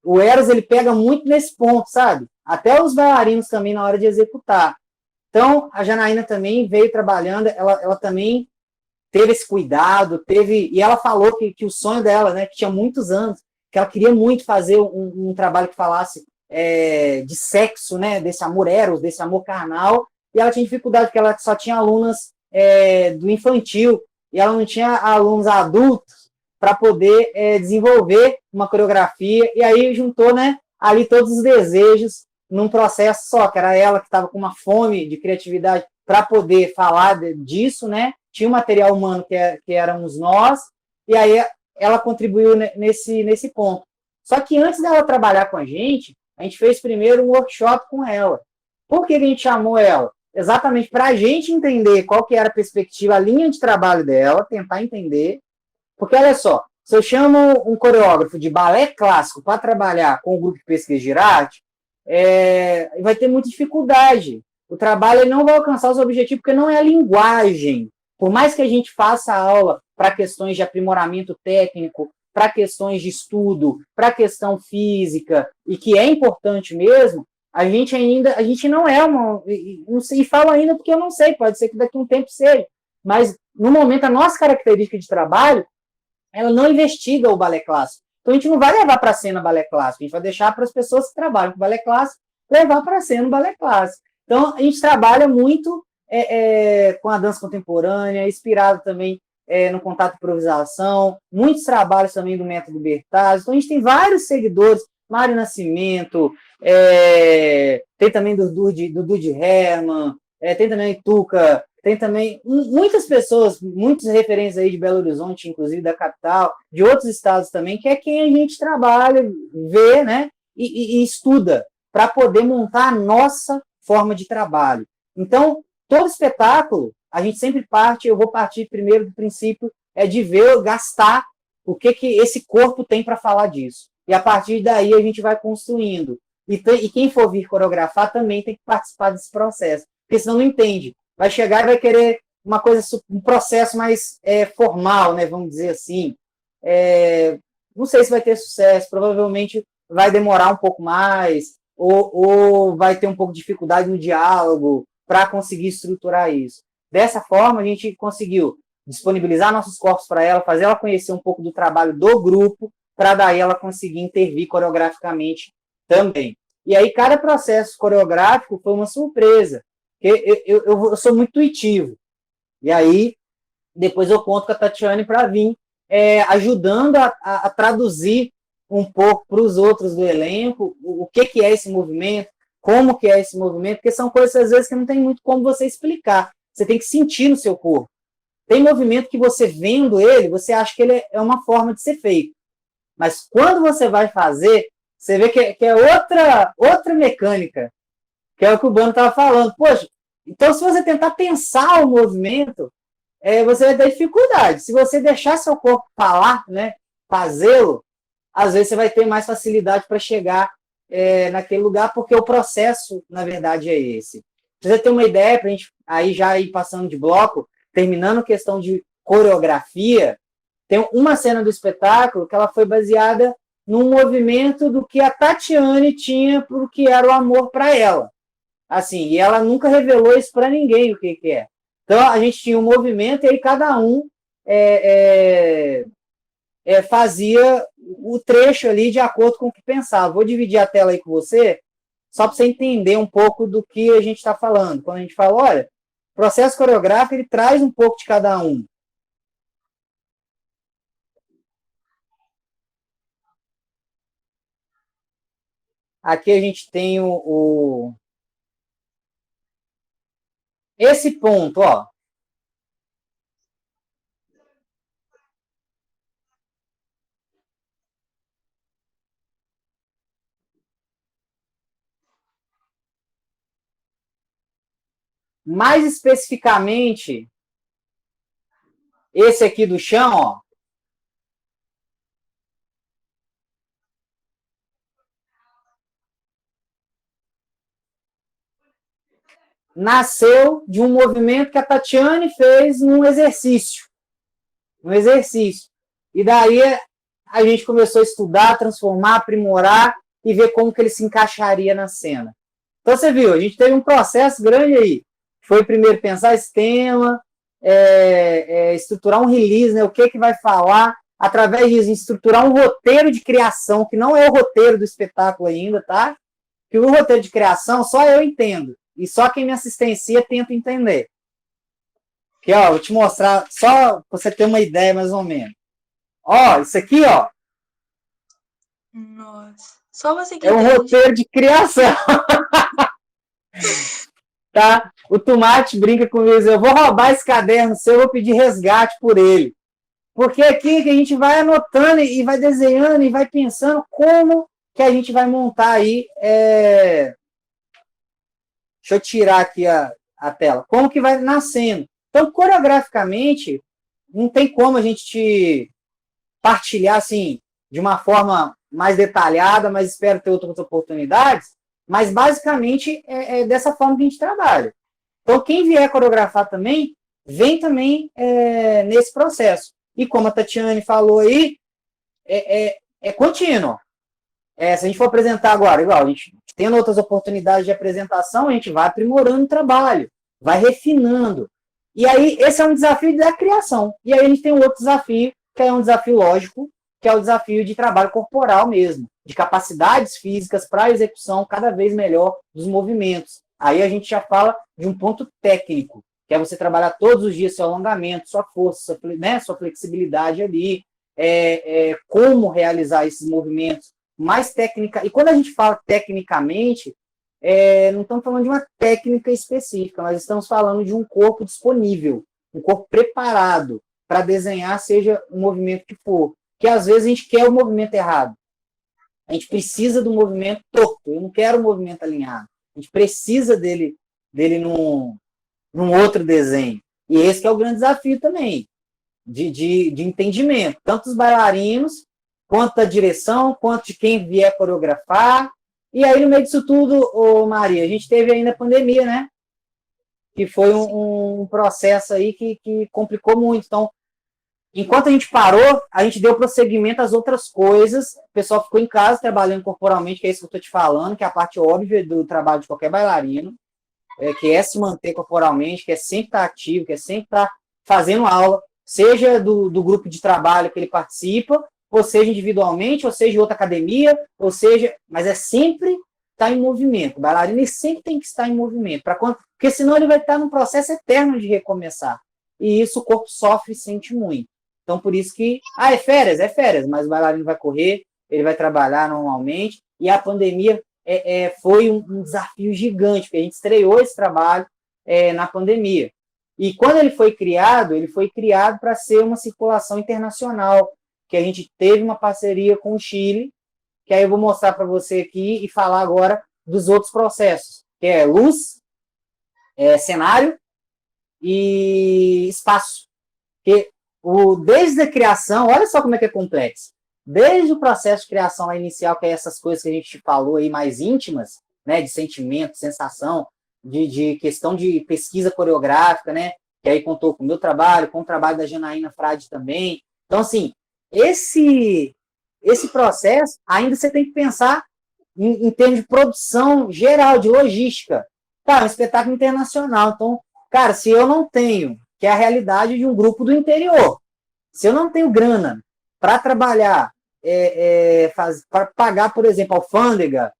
O Eros, ele pega muito nesse ponto, sabe? Até os bailarinos também na hora de executar. Então, a Janaína também veio trabalhando, ela também teve esse cuidado, e ela falou que o sonho dela, né, que tinha muitos anos, que ela queria muito fazer um trabalho que falasse de sexo, né, desse amor eros, desse amor carnal, e ela tinha dificuldade, porque ela só tinha alunas do infantil, e ela não tinha alunos adultos para poder desenvolver uma coreografia, e aí juntou, né, ali todos os desejos num processo só, que era ela que estava com uma fome de criatividade para poder falar disso, né? Tinha um material humano que éramos nós, e aí ela contribuiu nesse ponto. Só que antes dela trabalhar com a gente fez primeiro um workshop com ela. Por que a gente chamou ela? Exatamente para a gente entender qual que era a perspectiva, a linha de trabalho dela, tentar entender. Porque, olha só, se eu chamo um coreógrafo de balé clássico para trabalhar com o grupo de pesquisa de arte, vai ter muita dificuldade. O trabalho ele não vai alcançar os objetivos, porque não é a linguagem. Por mais que a gente faça aula para questões de aprimoramento técnico, para questões de estudo, para questão física, e que é importante mesmo, a gente não é uma... E falo ainda porque eu não sei, pode ser que daqui a um tempo seja. Mas, no momento, a nossa característica de trabalho, ela não investiga o balé clássico. Então, a gente não vai levar para a cena balé clássico, a gente vai deixar para as pessoas que trabalham com balé clássico levar para a cena balé clássico. Então, a gente trabalha muito com a dança contemporânea, inspirado também no contato de improvisação, muitos trabalhos também do método Bertazzi. Então, a gente tem vários seguidores, Mário Nascimento, tem também do Dudu Herman, tem também Tuca, tem também muitas pessoas, muitos referentes aí de Belo Horizonte, inclusive da capital, de outros estados também, que é quem a gente trabalha, vê, né, e estuda, para poder montar a nossa forma de trabalho. Então, todo espetáculo, a gente sempre eu vou partir primeiro do princípio de ver, gastar o que esse corpo tem para falar disso. E a partir daí a gente vai construindo. E quem for vir coreografar também tem que participar desse processo, porque senão não entende. Vai chegar e vai querer uma coisa, um processo mais formal, né, vamos dizer assim. Não sei se vai ter sucesso, provavelmente vai demorar um pouco mais, ou vai ter um pouco de dificuldade no diálogo para conseguir estruturar isso. Dessa forma, a gente conseguiu disponibilizar nossos corpos para ela, fazer ela conhecer um pouco do trabalho do grupo, para daí ela conseguir intervir coreograficamente também. E aí, cada processo coreográfico foi uma surpresa, porque eu sou muito intuitivo. E aí, depois eu conto com a Tatiane para vir ajudando a traduzir um pouco para os outros do elenco o que é esse movimento, como que é esse movimento, porque são coisas, às vezes, que não tem muito como você explicar. Você tem que sentir no seu corpo. Tem movimento que você vendo ele, você acha que ele é uma forma de ser feito. Mas quando você vai fazer, você vê que é outra mecânica, que é o que o Bano estava falando. Poxa, então se você tentar pensar o movimento, você vai ter dificuldade. Se você deixar seu corpo falar, né, fazê-lo, às vezes você vai ter mais facilidade para chegar naquele lugar, porque o processo, na verdade, é esse. Pra você ter uma ideia, para a gente aí já ir passando de bloco, terminando questão de coreografia, tem uma cena do espetáculo que ela foi baseada num movimento do que a Tatiane tinha para o que era o amor para ela. Assim, e ela nunca revelou isso para ninguém o que é. Então, a gente tinha um movimento e aí cada um fazia o trecho ali de acordo com o que pensava. Vou dividir a tela aí com você, só para você entender um pouco do que a gente está falando. Quando a gente fala, olha, o processo coreográfico ele traz um pouco de cada um. Aqui a gente tem esse ponto, ó. Mais especificamente, esse aqui do chão, ó. Nasceu de um movimento que a Tatiane fez num exercício. E daí a gente começou a estudar, transformar, aprimorar e ver como que ele se encaixaria na cena. Então você viu, a gente teve um processo grande aí. foi primeiro pensar esse tema, estruturar um release, né? O que vai falar, através disso, estruturar um roteiro de criação, que não é o roteiro do espetáculo ainda, tá? Que o roteiro de criação só eu entendo, e só quem me assistencia tenta entender. Que, ó, vou te mostrar, só pra você ter uma ideia mais ou menos. Ó, isso aqui, ó. Nossa. Só você que é um entende. roteiro de criação. Tá? O Tomate brinca comigo, eu vou roubar esse caderno seu, eu vou pedir resgate por ele. Porque aqui que a gente vai anotando e vai desenhando e vai pensando como que a gente vai montar aí. Deixa eu tirar aqui a tela. Como que vai nascendo. Então, coreograficamente, não tem como a gente te partilhar assim, de uma forma mais detalhada, mas espero ter outras oportunidades. Mas, basicamente, é dessa forma que a gente trabalha. Então, quem vier coreografar também, vem também nesse processo. E como a Tatiane falou aí, é contínuo. Se a gente for apresentar agora, igual, a gente tendo outras oportunidades de apresentação, a gente vai aprimorando o trabalho, vai refinando. E aí, esse é um desafio da criação. E aí a gente tem um outro desafio, que é um desafio lógico, que é o desafio de trabalho corporal mesmo, de capacidades físicas para a execução cada vez melhor dos movimentos. Aí a gente já fala de um ponto técnico, que é você trabalhar todos os dias seu alongamento, sua força, sua flexibilidade ali, como realizar esses movimentos mais técnica. E quando a gente fala tecnicamente, não estamos falando de uma técnica específica, mas estamos falando de um corpo disponível, um corpo preparado para desenhar, seja o movimento que for. Que às vezes a gente quer o movimento errado. A gente precisa do movimento torto. Eu não quero o movimento alinhado. A gente precisa dele num outro desenho. E esse que é o grande desafio também, de entendimento. Tanto dos bailarinos, quanto da direção, quanto de quem vier coreografar. E aí, no meio disso tudo, Maria, a gente teve ainda a pandemia, né? Que foi um processo aí que complicou muito. Então, enquanto a gente parou, a gente deu prosseguimento às outras coisas. O pessoal ficou em casa trabalhando corporalmente, que é isso que eu estou te falando, que é a parte óbvia do trabalho de qualquer bailarino, que é se manter corporalmente, que é sempre estar ativo, que é sempre estar fazendo aula, seja do grupo de trabalho que ele participa, ou seja individualmente, ou seja em outra academia, ou seja, mas é sempre estar em movimento. O bailarino ele sempre tem que estar em movimento, porque senão ele vai estar num processo eterno de recomeçar. E isso o corpo sofre e sente muito. Então, por isso que, é férias, mas o bailarino vai correr, ele vai trabalhar normalmente, e a pandemia foi um desafio gigante, porque a gente estreou esse trabalho na pandemia. E quando ele foi criado para ser uma circulação internacional, que a gente teve uma parceria com o Chile, que aí eu vou mostrar para você aqui e falar agora dos outros processos, que é luz, cenário e espaço. Que desde a criação, olha só como é que é complexo. Desde o processo de criação lá inicial, que é essas coisas que a gente falou aí mais íntimas, né, de sentimento, sensação, de questão de pesquisa coreográfica, né, que aí contou com o meu trabalho, com o trabalho da Janaína Frade também. Então, assim, esse processo, ainda você tem que pensar em termos de produção geral, de logística. Tá, um espetáculo internacional. Então, cara, se eu não tenho, que é a realidade de um grupo do interior, se eu não tenho grana para trabalhar, para pagar, por exemplo, alfândega,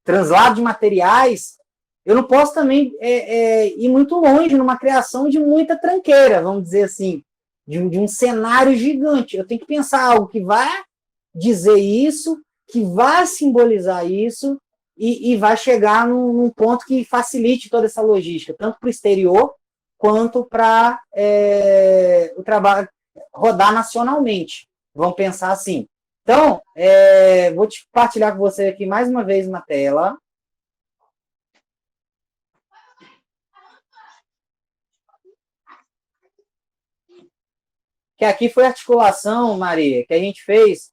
translado de materiais, eu não posso também ir muito longe numa criação de muita tranqueira, vamos dizer assim, de um cenário gigante. Eu tenho que pensar algo que vai dizer isso, que vai simbolizar isso e vai chegar num ponto que facilite toda essa logística, tanto para o exterior quanto para o trabalho rodar nacionalmente. Vamos pensar assim. Então, vou te compartilhar com você aqui mais uma vez uma tela. Que aqui foi a articulação, Maria, que a gente fez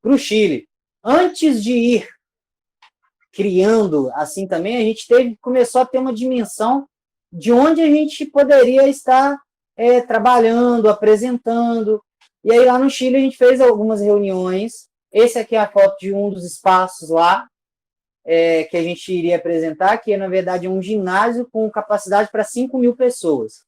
para o Chile. Antes de ir criando assim também, a gente começou a ter uma dimensão de onde a gente poderia estar trabalhando, apresentando. E aí lá no Chile a gente fez algumas reuniões. Esse aqui é a foto de um dos espaços lá. que a gente iria apresentar, que na verdade é um ginásio com capacidade para 5.000 pessoas.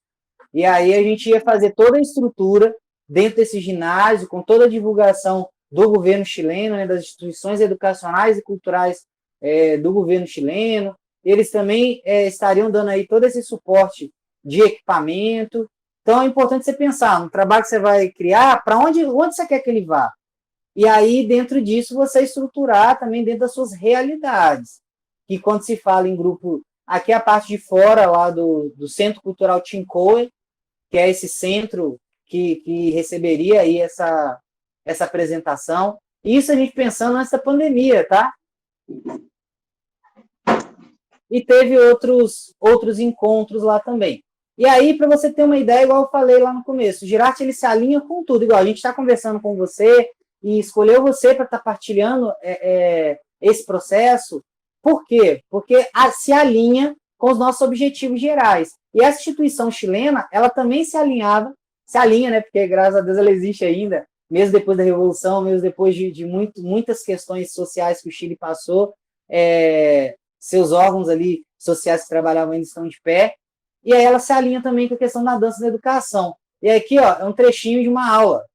E aí a gente ia fazer toda a estrutura dentro desse ginásio, com toda a divulgação do governo chileno, né, das instituições educacionais e culturais do governo chileno. Eles também estariam dando aí todo esse suporte de equipamento. Então é importante você pensar no trabalho que você vai criar, para onde você quer que ele vá. E aí, dentro disso, você estruturar também dentro das suas realidades. Que quando se fala em grupo, aqui é a parte de fora lá do Centro Cultural Chincoe, que é esse centro que receberia aí essa apresentação. Isso a gente pensando antes da pandemia, tá? E teve outros encontros lá também. E aí, para você ter uma ideia, igual eu falei lá no começo, o Girarte, ele se alinha com tudo. Igual a gente está conversando com você e escolheu você para estar partilhando esse processo. Por quê? Porque se alinha com os nossos objetivos gerais. E essa instituição chilena, ela também se alinha, né? Porque, graças a Deus, ela existe ainda, mesmo depois da Revolução, mesmo depois de muitas questões sociais que o Chile passou, seus órgãos ali sociais que trabalhavam ainda estão de pé, e aí ela se alinha também com a questão da dança na educação. E aqui, ó, é um trechinho de uma aula.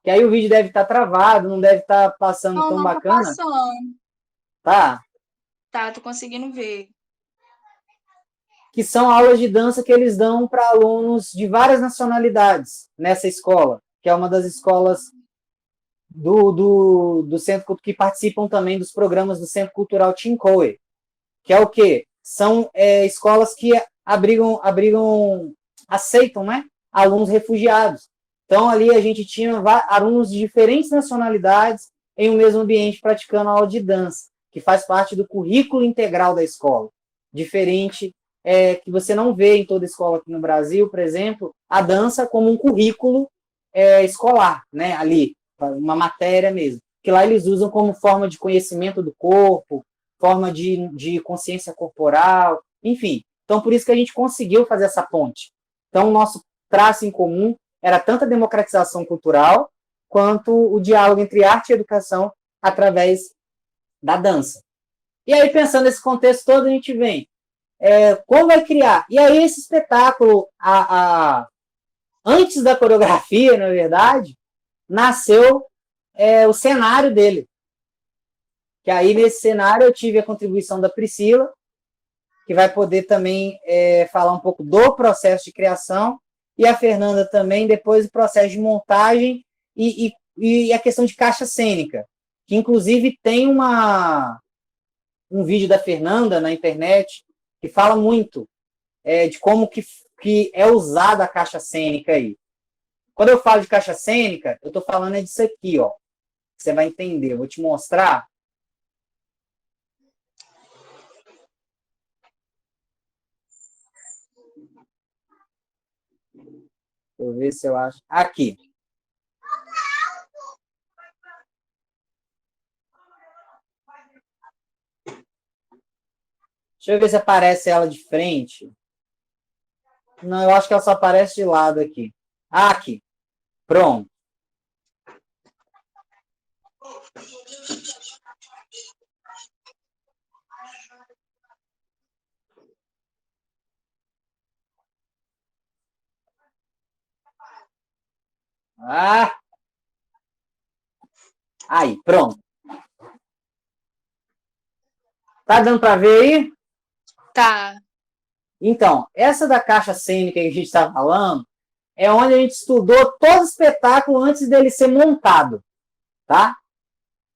Que aí o vídeo deve estar travado, não deve estar passando tão bacana. Tá passando. Tá? Tá, tô conseguindo ver. Que são aulas de dança que eles dão para alunos de várias nacionalidades nessa escola, que é uma das escolas do Centro, que participam também dos programas do Centro Cultural Chincoe, que é o quê? São escolas que aceitam, né, alunos refugiados. Então, ali a gente tinha alunos de diferentes nacionalidades em um mesmo ambiente praticando aula de dança, que faz parte do currículo integral da escola. Diferente que você não vê em toda escola aqui no Brasil, por exemplo, a dança como um currículo escolar, né, ali, uma matéria mesmo. Que lá eles usam como forma de conhecimento do corpo, forma de consciência corporal, enfim. Então, por isso que a gente conseguiu fazer essa ponte. Então, o nosso traço em comum era tanto a democratização cultural, quanto o diálogo entre arte e educação através da dança. E aí, pensando nesse contexto todo, a gente vem, como vai criar? E aí, esse espetáculo, antes da coreografia, na verdade, nasceu o cenário dele. Que aí, nesse cenário, eu tive a contribuição da Priscila, que vai poder também falar um pouco do processo de criação, e a Fernanda também, depois do processo de montagem e a questão de caixa cênica, que inclusive tem um vídeo da Fernanda na internet que fala muito de como que é usada a caixa cênica aí. Quando eu falo de caixa cênica, eu estou falando disso aqui, ó. Você vai entender, eu vou te mostrar. Deixa eu ver se eu acho. Aqui. Deixa eu ver se aparece ela de frente. Não, eu acho que ela só aparece de lado aqui. Aqui. Pronto. Aí, pronto. Tá dando para ver aí? Tá. Então, essa da caixa cênica que a gente está falando é onde a gente estudou todo o espetáculo antes dele ser montado, tá?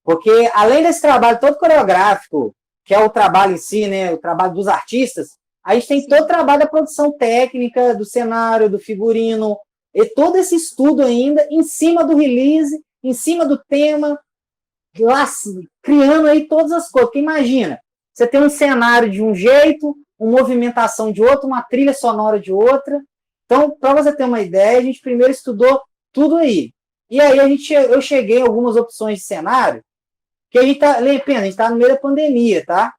Porque, além desse trabalho todo coreográfico, que é o trabalho em si, né, o trabalho dos artistas, a gente tem todo o trabalho da produção técnica, do cenário, do figurino, e todo esse estudo ainda em cima do release, em cima do tema, lá, criando aí todas as coisas. Porque imagina, você tem um cenário de um jeito, uma movimentação de outro, uma trilha sonora de outra. Então, para você ter uma ideia, a gente primeiro estudou tudo aí. E aí eu cheguei a algumas opções de cenário, que a gente está no meio da pandemia, tá?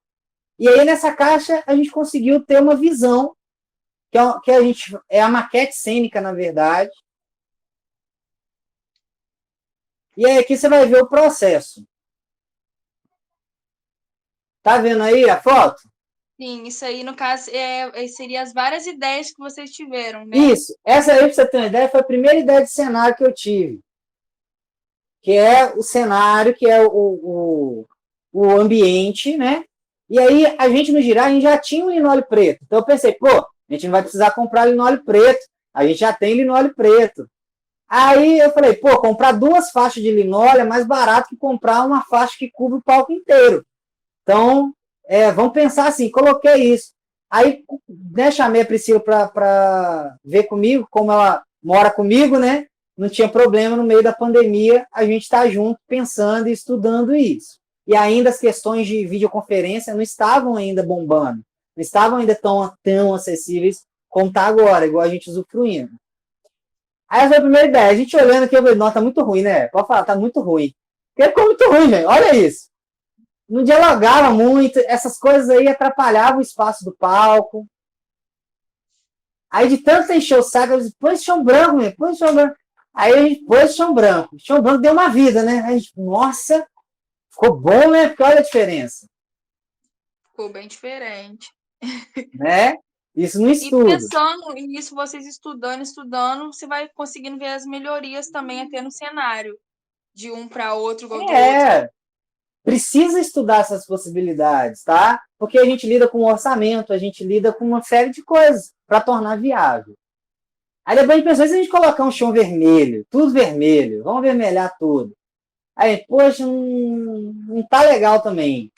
E aí nessa caixa a gente conseguiu ter uma visão, que a gente é a maquete cênica, na verdade. E aí aqui você vai ver o processo. Tá vendo aí a foto? Sim, isso aí, no caso, seria as várias ideias que vocês tiveram, né? Isso. Essa aí, para você ter uma ideia, foi a primeira ideia de cenário que eu tive. Que é o cenário, que é o ambiente, né? E aí, a gente no Girar, a gente já tinha um linóleo preto. Então, eu pensei, pô, a gente não vai precisar comprar linóleo preto. A gente já tem linóleo preto. Aí, eu falei, pô, comprar 2 faixas de linóleo é mais barato que comprar uma faixa que cubra o palco inteiro. Então, vamos pensar assim, coloquei isso. Aí, né, chamei a Priscila para ver comigo, como ela mora comigo, né? Não tinha problema, no meio da pandemia, a gente está junto pensando e estudando isso. E ainda as questões de videoconferência não estavam ainda bombando, não estavam ainda tão acessíveis como está agora, igual a gente usufruindo. Aí essa foi a primeira ideia. A gente olhando aqui, eu falei, nossa, tá muito ruim, né? Pode falar, tá muito ruim. Porque ficou muito ruim, gente. Olha isso. Não dialogava muito, essas coisas aí atrapalhavam o espaço do palco. Aí de tanto encher o saco, eu disse, põe chão branco, meu, põe chão branco. Aí a gente pôs chão branco. Chão branco deu uma vida, né? Aí a gente, nossa, ficou bom, né? Porque olha a diferença. Ficou bem diferente. Né? Isso no E estudo. pensando nisso, vocês estudando, você vai conseguindo ver as melhorias também até no cenário. De um para outro, igual do outro. Precisa estudar essas possibilidades, tá? Porque a gente lida com orçamento, a gente lida com uma série de coisas para tornar viável. Aí depois a gente pensou, se a gente colocar um chão vermelho, tudo vermelho, vamos vermelhar tudo. Aí, poxa, não tá legal também.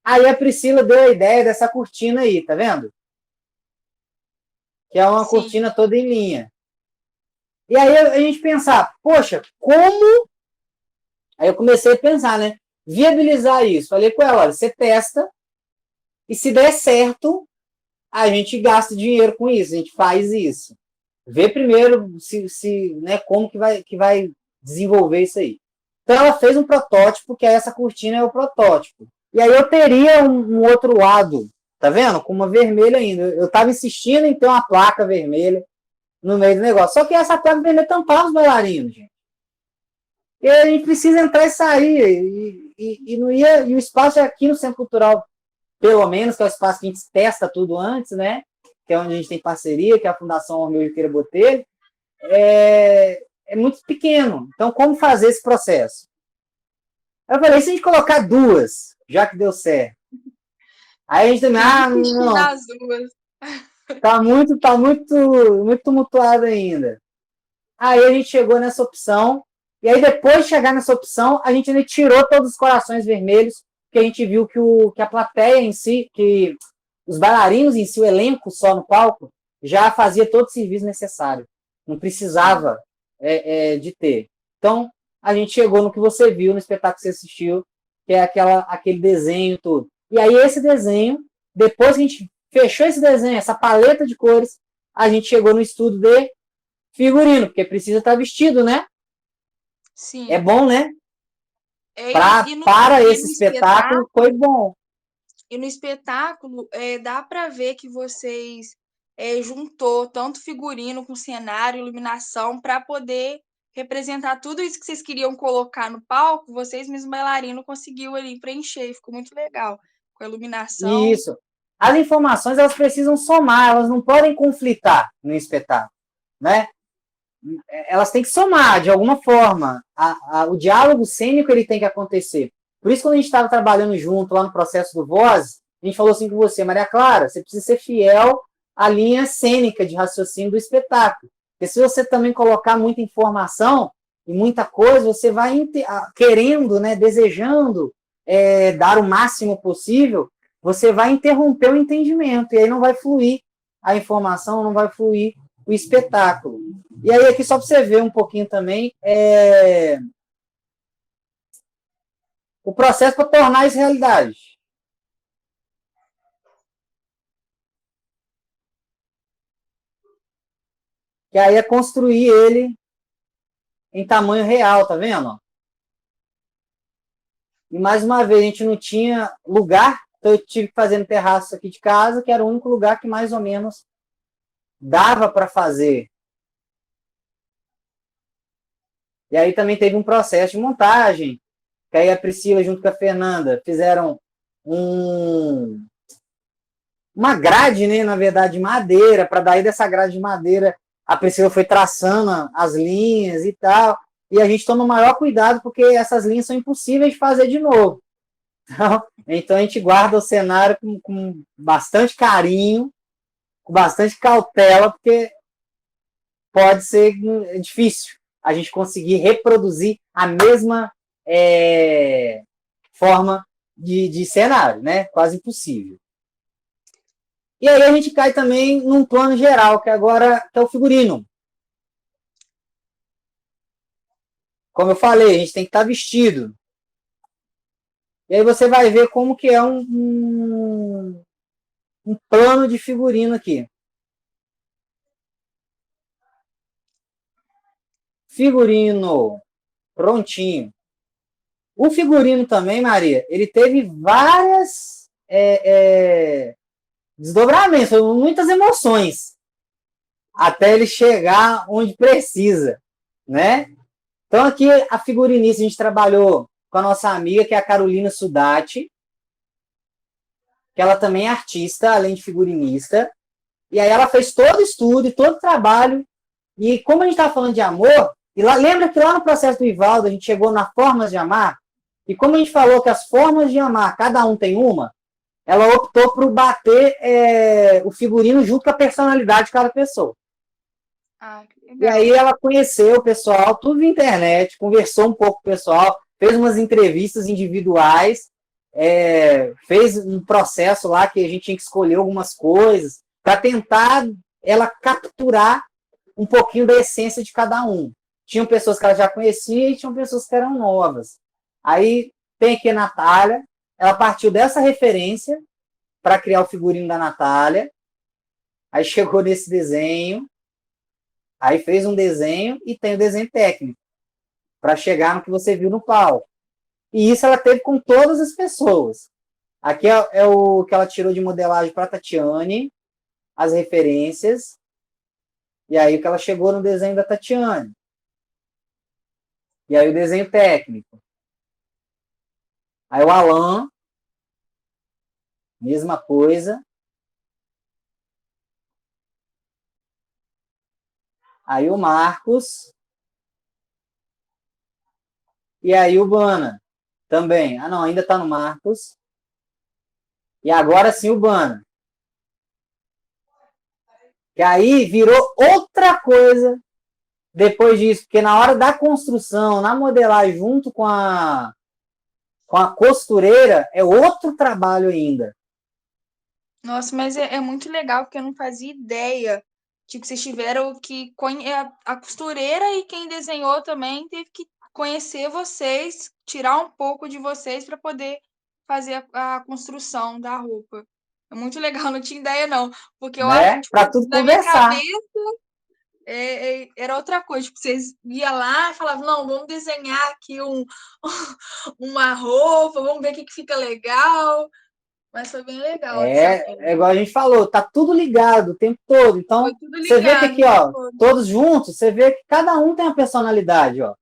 Aí a Priscila deu a ideia dessa cortina aí, tá vendo? Que é uma cortina toda em linha. E aí a gente pensar, poxa, como... Aí eu comecei a pensar, né? Viabilizar isso. Falei com ela, olha, você testa e se der certo, a gente gasta dinheiro com isso, a gente faz isso. Vê primeiro né, como que vai desenvolver isso aí. Então ela fez um protótipo, que é essa cortina é o protótipo. E aí eu teria um outro lado, tá vendo? Com uma vermelha ainda. Eu estava insistindo em ter uma placa vermelha no meio do negócio. Só que essa placa vermelha tampava os bailarinos, gente. E a gente precisa entrar e sair. E não ia. E o espaço é aqui no Centro Cultural, pelo menos, que é o espaço que a gente testa tudo antes, né? Que é onde a gente tem parceria, que é a Fundação Romeu Junqueira Botelho, é muito pequeno. Então, como fazer esse processo? Eu falei, se a gente colocar 2, já que deu certo. Aí a gente também, não. Das duas. Tá muito tumultuado ainda. Aí a gente chegou nessa opção, e aí depois de chegar nessa opção, a gente ainda tirou todos os corações vermelhos, porque a gente viu que a plateia em si, que os bailarinos em si, o elenco só no palco, já fazia todo o serviço necessário. Não precisava de ter. Então, a gente chegou no que você viu no espetáculo que você assistiu, que é aquele desenho todo. E aí esse desenho, depois que a gente fechou esse desenho, essa paleta de cores, a gente chegou no estudo de figurino, porque precisa estar vestido, né? Sim. É bom, né? Para esse espetáculo foi bom. E no espetáculo, dá para ver que vocês juntou tanto figurino com cenário, iluminação, para poder representar tudo isso que vocês queriam colocar no palco, vocês mesmos bailarinos conseguiu ali preencher, ficou muito legal, com a iluminação. Isso. As informações, elas precisam somar, elas não podem conflitar no espetáculo, né? Elas têm que somar, de alguma forma. O diálogo cênico, ele tem que acontecer. Por isso, quando a gente estava trabalhando junto lá no processo do Voz, a gente falou assim com você, Maria Clara, você precisa ser fiel à linha cênica de raciocínio do espetáculo. Porque se você também colocar muita informação e muita coisa, você vai querendo, né, desejando dar o máximo possível, você vai interromper o entendimento, e aí não vai fluir a informação, não vai fluir o espetáculo. E aí aqui, só para você ver um pouquinho também, o processo para tornar isso realidade. Que aí é construir ele em tamanho real, tá vendo? E mais uma vez, a gente não tinha lugar Então eu tive que fazer no terraço aqui de casa, que era o único lugar que mais ou menos dava para fazer. E aí também teve um processo de montagem, que aí a Priscila junto com a Fernanda fizeram uma grade, né, na verdade, de madeira, para daí dessa grade de madeira a Priscila foi traçando as linhas e tal, e a gente toma o maior cuidado porque essas linhas são impossíveis de fazer de novo. Então a gente guarda o cenário com bastante carinho, com bastante cautela, porque pode ser difícil a gente conseguir reproduzir a mesma forma de cenário, né? Quase impossível. E aí a gente cai também num plano geral, que agora é o figurino. Como eu falei, a gente tem que estar vestido. E aí você vai ver como que é um plano de figurino aqui. Figurino prontinho. O figurino também, Maria, ele teve várias desdobramentos, muitas emoções, até ele chegar onde precisa, né? Então aqui a figurinista, a gente trabalhou com a nossa amiga, que é a Carolina Sudati, que ela também é artista, além de figurinista, e aí ela fez todo o estudo, todo o trabalho, e como a gente estava falando de amor, e lá, lembra que lá no processo do Ivaldo a gente chegou nas formas de amar, e como a gente falou que as formas de amar, cada um tem uma, ela optou por bater o figurino junto com a personalidade de cada pessoa. E aí ela conheceu o pessoal, tudo na internet, conversou um pouco com o pessoal, fez umas entrevistas individuais, fez um processo lá que a gente tinha que escolher algumas coisas para tentar ela capturar um pouquinho da essência de cada um. Tinham pessoas que ela já conhecia e tinham pessoas que eram novas. Aí tem aqui a Natália, ela partiu dessa referência para criar o figurino da Natália, aí chegou nesse desenho, aí fez um desenho e tem o desenho técnico para chegar no que você viu no palco. E isso ela teve com todas as pessoas. Aqui é o que ela tirou de modelagem para a Tatiane, as referências, e aí que ela chegou no desenho da Tatiane. E aí o desenho técnico. Aí o Alan, mesma coisa. Aí o Marcos. E aí o Bana também. Ah, não, ainda está no Marcos. E agora sim o Bana. Que aí virou outra coisa depois disso, porque na hora da construção, na modelagem, junto com a costureira, é outro trabalho ainda. Nossa, mas é muito legal, porque eu não fazia ideia. Tipo, vocês tiveram que a costureira e quem desenhou também teve que conhecer vocês, tirar um pouco de vocês para poder fazer a construção da roupa. É muito legal, não tinha ideia, não. Porque eu acho que, Para tudo na minha conversar. cabeça, era outra coisa. Tipo, vocês iam lá e falavam, não, vamos desenhar aqui uma roupa, vamos ver o que fica legal. Mas foi bem legal. É igual a gente falou, tá tudo ligado o tempo todo. Então, Foi tudo você vê que ligado, aqui, ó, todos juntos, você vê que cada um tem uma personalidade, ó.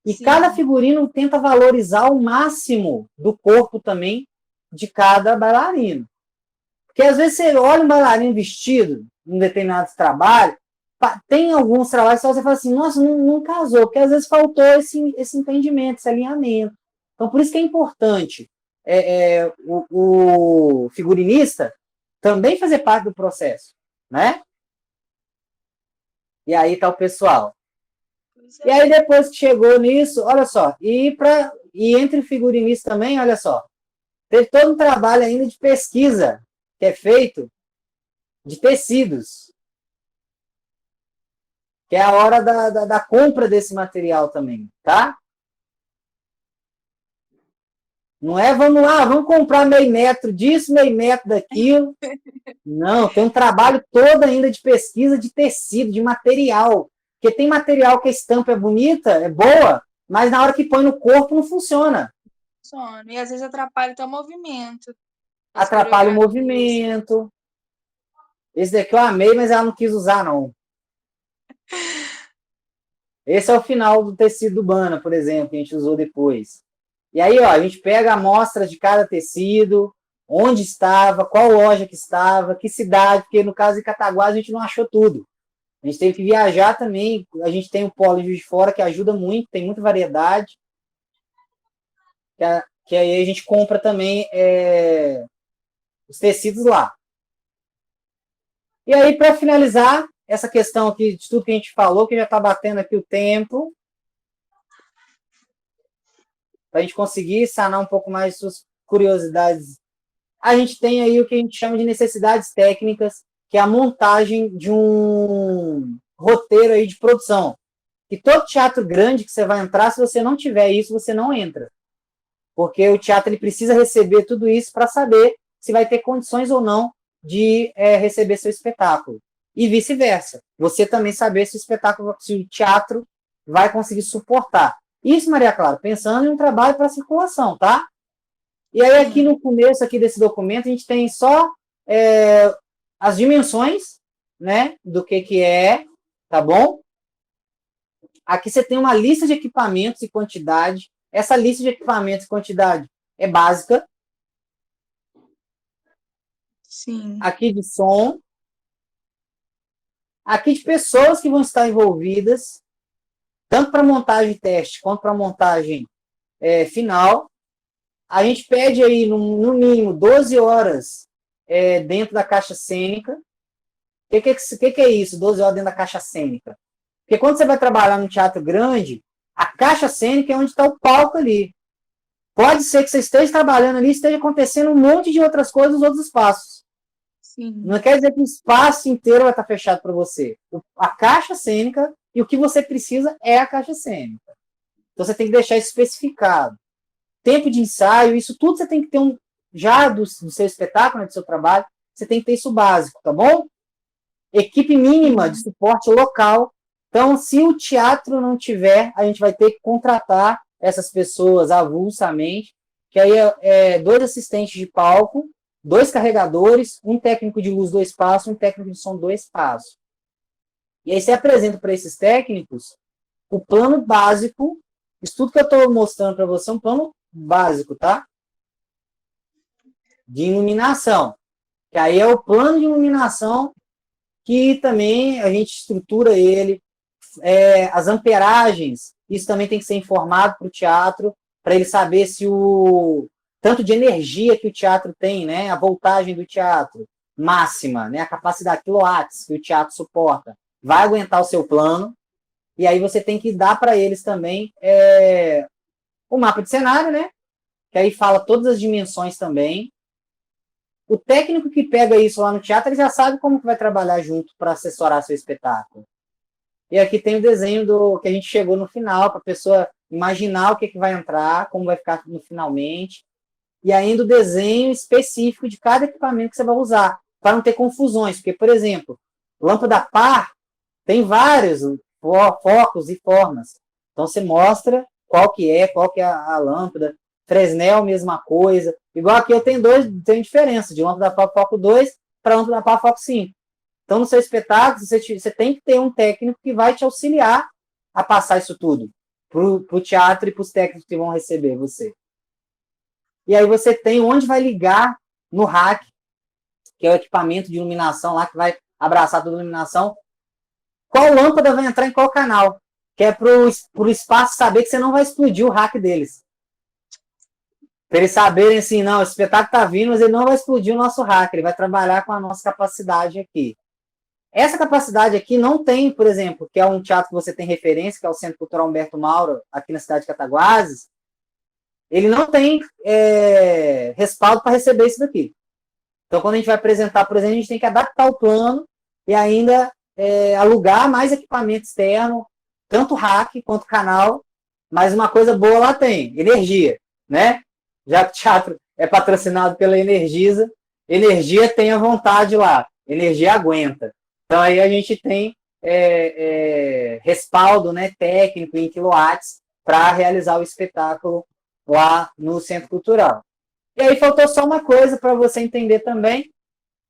E Sim. cada figurino tenta valorizar o máximo do corpo também de cada bailarino. Porque às vezes você olha um bailarino vestido em determinado trabalho, tem alguns trabalhos que você fala assim, nossa, não casou, porque às vezes faltou esse entendimento, esse alinhamento. Então, por isso que é importante o figurinista também fazer parte do processo, né? E aí tá o pessoal. E aí depois que chegou nisso, olha só, e entre figurinistas também, olha só, teve todo um trabalho ainda de pesquisa que é feito de tecidos, que é a hora da compra desse material também, tá? Não é, vamos comprar meio metro disso, meio metro daquilo. Não, tem um trabalho todo ainda de pesquisa de tecido, de material. Porque tem material que a estampa é bonita, é boa, mas na hora que põe no corpo não funciona. E às vezes atrapalha até o movimento. As atrapalha o coreografias. movimento. Esse daqui eu amei, mas ela não quis usar, não. Esse é o final do tecido Bana, por exemplo, que a gente usou depois. E aí, ó, a gente pega amostras de cada tecido, onde estava, qual loja que estava, que cidade, porque no caso de Cataguás a gente não achou tudo. A gente teve que viajar também. A gente tem o polo de Juiz de Fora, que ajuda muito, tem muita variedade. Que aí a gente compra também os tecidos lá. E aí, para finalizar, essa questão aqui de tudo que a gente falou, que já está batendo aqui o tempo, para a gente conseguir sanar um pouco mais de suas curiosidades, a gente tem aí o que a gente chama de necessidades técnicas, que é a montagem de um roteiro aí de produção. E todo teatro grande que você vai entrar, se você não tiver isso, você não entra. Porque o teatro ele precisa receber tudo isso para saber se vai ter condições ou não de receber seu espetáculo. E vice-versa. Você também saber se o espetáculo, se o teatro vai conseguir suportar. Isso, Maria Clara, pensando em um trabalho para circulação, tá? E aí, aqui no começo aqui desse documento, a gente tem só as dimensões, né, do que é, tá bom? Aqui você tem uma lista de equipamentos e quantidade. Essa lista de equipamentos e quantidade é básica. Sim. Aqui de som. Aqui de pessoas que vão estar envolvidas, tanto para montagem teste quanto para montagem final. A gente pede aí, no mínimo, 12 horas dentro da caixa cênica. O que é isso, 12 horas dentro da caixa cênica? Porque quando você vai trabalhar num teatro grande, a caixa cênica é onde está o palco ali. Pode ser que você esteja trabalhando ali, esteja acontecendo um monte de outras coisas nos outros espaços. Sim. Não quer dizer que o espaço inteiro vai estar fechado para você. A caixa cênica e o que você precisa é a caixa cênica. Então você tem que deixar isso especificado. Tempo de ensaio, isso tudo você tem que ter já do seu espetáculo, né, do seu trabalho, você tem que ter isso básico, tá bom? Equipe mínima de suporte local. Então, se o teatro não tiver, a gente vai ter que contratar essas pessoas avulsamente, que aí 2 assistentes de palco, 2 carregadores, um técnico de luz 2 passos, um técnico de som 2 passos. E aí você apresenta para esses técnicos o plano básico. Isso tudo que eu estou mostrando para você é um plano básico, tá? De iluminação. Que aí é o plano de iluminação que também a gente estrutura ele. As amperagens, isso também tem que ser informado para o teatro, para ele saber se o tanto de energia que o teatro tem, né, a voltagem do teatro máxima, né, a capacidade quilowatts que o teatro suporta, vai aguentar o seu plano, e aí você tem que dar para eles também o mapa de cenário, né, que aí fala todas as dimensões também. O técnico que pega isso lá no teatro, ele já sabe como que vai trabalhar junto para assessorar seu espetáculo. E aqui tem o desenho que a gente chegou no final, para a pessoa imaginar o que vai entrar, como vai ficar no finalmente. E ainda o desenho específico de cada equipamento que você vai usar, para não ter confusões. Porque, por exemplo, lâmpada par tem vários focos e formas. Então, você mostra qual que é a lâmpada. Fresnel, mesma coisa. Igual aqui eu tenho diferença, de lâmpada par foco 2 para lâmpada par foco 5. Então, no seu espetáculo, você tem que ter um técnico que vai te auxiliar a passar isso tudo para o teatro e para os técnicos que vão receber você. E aí você tem onde vai ligar no rack, que é o equipamento de iluminação lá, que vai abraçar toda a iluminação. Qual lâmpada vai entrar em qual canal? Que é para o espaço saber que você não vai explodir o rack deles. Para eles saberem assim, não, o espetáculo está vindo, mas ele não vai explodir o nosso rack, ele vai trabalhar com a nossa capacidade aqui. Essa capacidade aqui não tem, por exemplo, que é um teatro que você tem referência, que é o Centro Cultural Humberto Mauro, aqui na cidade de Cataguases, ele não tem respaldo para receber isso daqui. Então, quando a gente vai apresentar, por exemplo, a gente tem que adaptar o plano e ainda alugar mais equipamento externo, tanto rack quanto canal, mas uma coisa boa lá tem, energia, né? Já que o teatro é patrocinado pela Energisa, energia tem a vontade lá, energia aguenta. Então, aí a gente tem respaldo, né, técnico em quilowatts para realizar o espetáculo lá no Centro Cultural. E aí faltou só uma coisa para você entender também.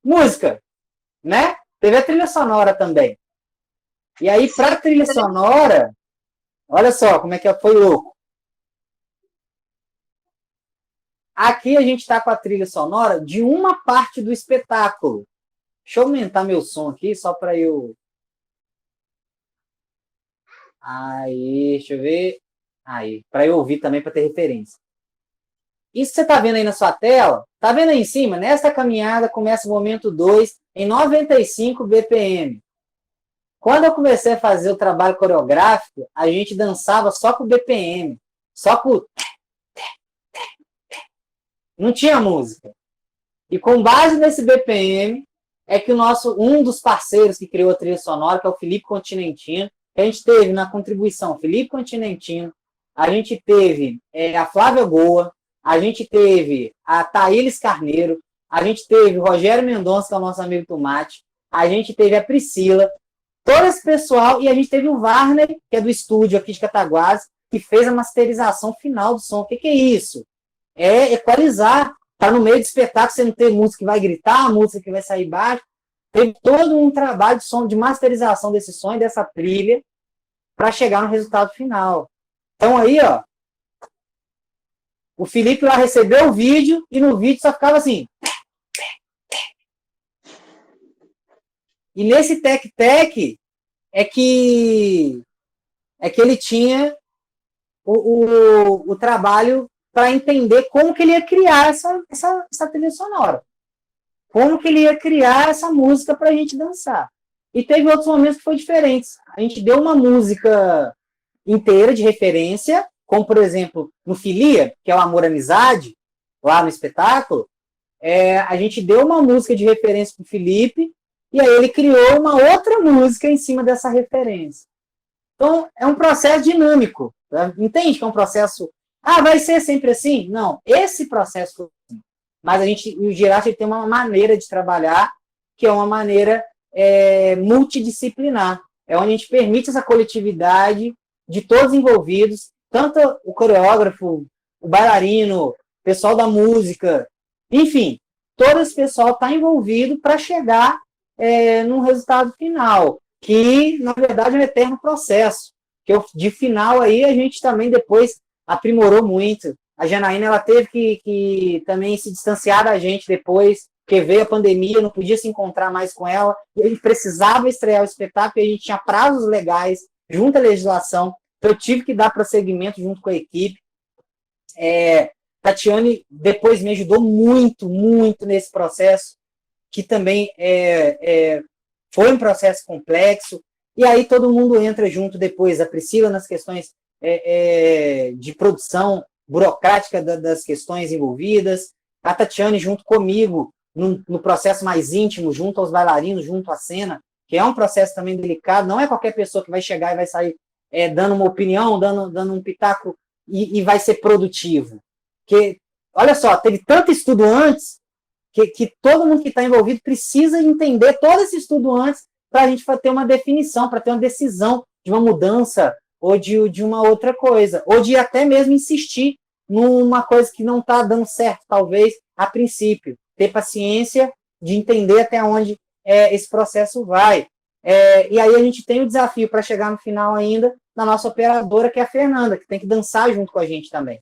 Música, né? Teve a trilha sonora também. E aí, para a trilha sonora, olha só como é que foi louco. Aqui a gente está com a trilha sonora de uma parte do espetáculo. Deixa eu aumentar meu som aqui, só para eu... Aí, deixa eu ver. Aí, para eu ouvir também, para ter referência. Isso que você está vendo aí na sua tela, está vendo aí em cima? Nesta caminhada começa o momento 2 em 95 BPM. Quando eu comecei a fazer o trabalho coreográfico, a gente dançava só com BPM, só com... Não tinha música. E com base nesse BPM, é que um dos parceiros que criou a trilha sonora, que é o Felipe Continentino, que a gente teve na contribuição Felipe Continentino, a gente teve a Flávia Goa, a gente teve a Thaílis Carneiro, a gente teve o Rogério Mendonça, que é o nosso amigo Tomate, a gente teve a Priscila, todo esse pessoal, e a gente teve o Warner, que é do estúdio aqui de Cataguases, que fez a masterização final do som. O que é isso? É equalizar. Tá no meio do espetáculo, você não tem música que vai gritar, música que vai sair baixo. Teve todo um trabalho de som, de masterização desse som e dessa trilha para chegar no resultado final. Então aí, ó, o Felipe lá recebeu o vídeo e no vídeo só ficava assim. E nesse tec-tec é que ele tinha o trabalho para entender como que ele ia criar essa trilha sonora. Como que ele ia criar essa música para a gente dançar. E teve outros momentos que foi diferentes. A gente deu uma música inteira de referência, como, por exemplo, no Filia, que é o Amor Amizade, lá no espetáculo, a gente deu uma música de referência para o Felipe, e aí ele criou uma outra música em cima dessa referência. Então, é um processo dinâmico. Tá? Entende que é um processo... vai ser sempre assim? Não, esse processo foi assim. Mas o Girache tem uma maneira de trabalhar que é uma maneira multidisciplinar. É onde a gente permite essa coletividade de todos envolvidos, tanto o coreógrafo, o bailarino, o pessoal da música, enfim, todo esse pessoal está envolvido para chegar num resultado final, que, na verdade, é um eterno processo. Que de final aí a gente também depois aprimorou muito. A Janaína, ela teve que também se distanciar da gente depois, porque veio a pandemia, não podia se encontrar mais com ela, e a gente precisava estrear o espetáculo, e a gente tinha prazos legais junto à legislação, então eu tive que dar prosseguimento junto com a equipe. Tatiane depois me ajudou muito, muito nesse processo, que também foi um processo complexo, e aí todo mundo entra junto depois, a Priscila nas questões de produção burocrática das questões envolvidas, a Tatiane junto comigo no processo mais íntimo, junto aos bailarinos, junto à cena, que é um processo também delicado, não é qualquer pessoa que vai chegar e vai sair dando uma opinião, dando um pitaco e vai ser produtivo. Porque, olha só, teve tanto estudo antes que todo mundo que está envolvido precisa entender todo esse estudo antes para a gente ter uma definição, para ter uma decisão de uma mudança ou de uma outra coisa, ou de até mesmo insistir numa coisa que não está dando certo, talvez, a princípio. Ter paciência de entender até onde esse processo vai. E aí a gente tem o desafio para chegar no final ainda na nossa operadora, que é a Fernanda, que tem que dançar junto com a gente também.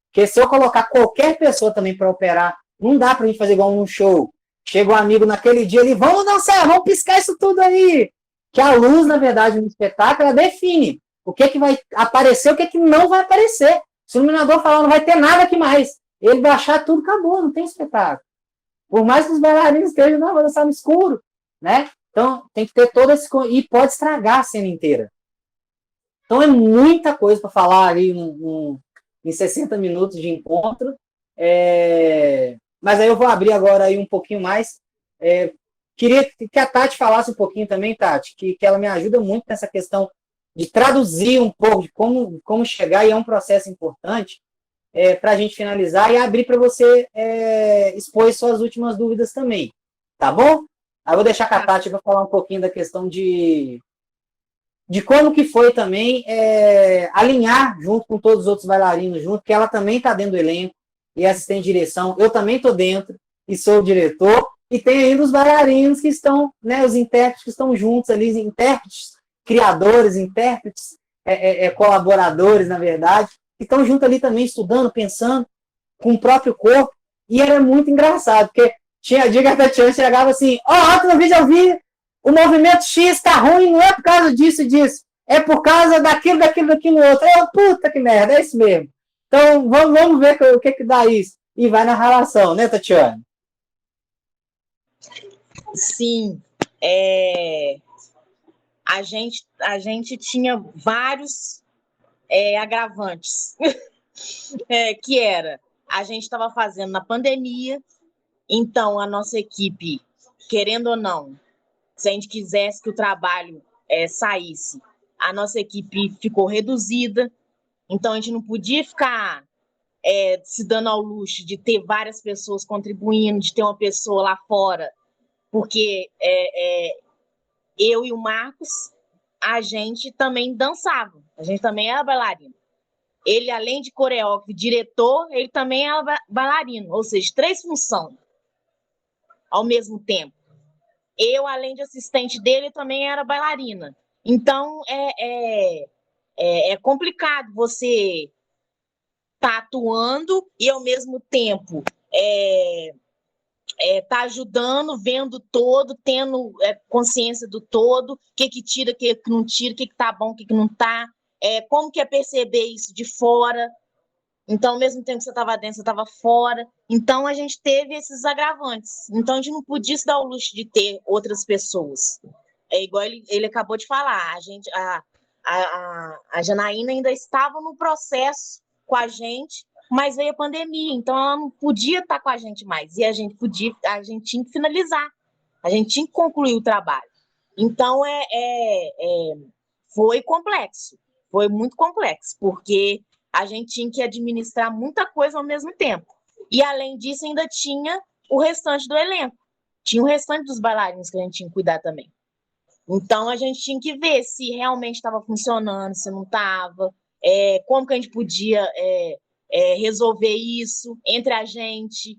Porque se eu colocar qualquer pessoa também para operar, não dá para a gente fazer igual num show. Chega um amigo naquele dia ali, vamos dançar, vamos piscar isso tudo aí. Que a luz, na verdade, no espetáculo, ela define o que vai aparecer, o que não vai aparecer. Se o iluminador falar, não vai ter nada aqui mais, ele vai achar tudo, acabou, não tem espetáculo. Por mais que os bailarinos estejam, não, vai dançar no escuro, né? Então, tem que ter todo esse... E pode estragar a cena inteira. Então, é muita coisa para falar ali em 60 minutos de encontro. Mas aí eu vou abrir agora aí um pouquinho mais. Queria que a Tati falasse um pouquinho também, Tati, que ela me ajuda muito nessa questão de traduzir um pouco de como chegar, e é um processo importante, para a gente finalizar e abrir para você expor suas últimas dúvidas também. Tá bom? Aí eu vou deixar com a Tati para falar um pouquinho da questão de como que foi também alinhar junto com todos os outros bailarinos junto, que ela também está dentro do elenco, e assistente de direção. Eu também estou dentro e sou o diretor. E tem ainda os bailarinos que estão, né, os intérpretes que estão juntos ali, intérpretes, criadores, intérpretes, colaboradores, na verdade, que estão juntos ali também, estudando, pensando, com o próprio corpo. E era muito engraçado, porque tinha dia que a Tatiana chegava assim, ontem no vídeo eu vi, o movimento X tá ruim, não é por causa disso e disso, é por causa daquilo outro. Puta que merda, é isso mesmo. Então, vamos ver o que dá isso. E vai na relação, né, Tatiana? Sim, a gente tinha vários agravantes, que era, a gente estava fazendo na pandemia, então a nossa equipe, querendo ou não, se a gente quisesse que o trabalho saísse, a nossa equipe ficou reduzida, então a gente não podia ficar se dando ao luxo de ter várias pessoas contribuindo, de ter uma pessoa lá fora, porque eu e o Marcos, a gente também dançava, a gente também era bailarino. Ele, além de coreógrafo e diretor, ele também era bailarino, ou seja, 3 funções ao mesmo tempo. Eu, além de assistente dele, também era bailarina. Então, é complicado você estar atuando e, ao mesmo tempo, tá ajudando, vendo todo, tendo consciência do todo, o que tira, o que não tira, o que tá bom, o que não tá, como que é perceber isso de fora. Então, ao mesmo tempo que você estava dentro, você estava fora. Então, a gente teve esses agravantes. Então, a gente não podia se dar o luxo de ter outras pessoas. É igual ele acabou de falar, a Janaína ainda estava no processo com a gente, mas veio a pandemia, então ela não podia estar com a gente mais, e a gente tinha que finalizar, a gente tinha que concluir o trabalho. Então, foi complexo, foi muito complexo, porque a gente tinha que administrar muita coisa ao mesmo tempo. E, além disso, ainda tinha o restante do elenco, tinha o restante dos bailarinos que a gente tinha que cuidar também. Então, a gente tinha que ver se realmente estava funcionando, se não estava, como que a gente podia resolver isso entre a gente,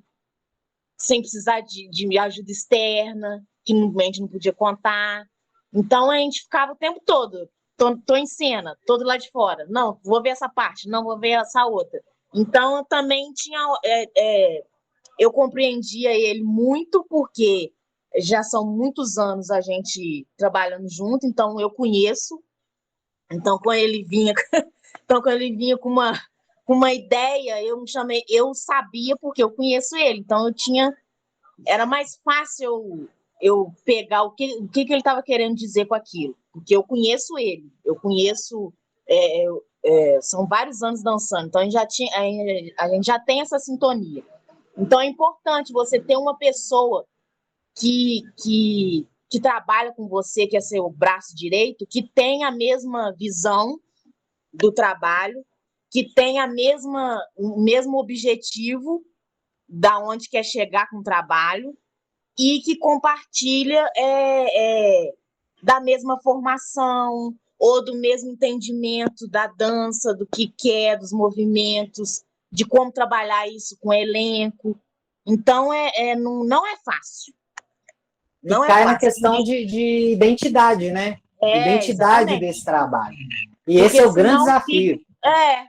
sem precisar de ajuda externa, que a gente não podia contar. Então, a gente ficava o tempo todo, tô em cena, todo lá de fora. Não, vou ver essa parte, não, vou ver essa outra. Então, eu também tinha... eu compreendia ele muito, porque já são muitos anos a gente trabalhando junto, então eu conheço. Então, quando ele vinha com uma ideia, eu sabia, porque eu conheço ele. Então, era mais fácil eu pegar o que ele estava querendo dizer com aquilo, porque eu conheço ele, eu conheço, são vários anos dançando, então a gente já tem essa sintonia. Então, é importante você ter uma pessoa que trabalha com você, que é seu braço direito, que tem a mesma visão do trabalho, que tem o mesmo objetivo da onde quer chegar com o trabalho e que compartilha da mesma formação ou do mesmo entendimento da dança, do que quer, dos movimentos, de como trabalhar isso com o elenco. Então, não é fácil. Não cai na questão de identidade, né? Identidade exatamente. Desse trabalho. E porque esse é o grande desafio.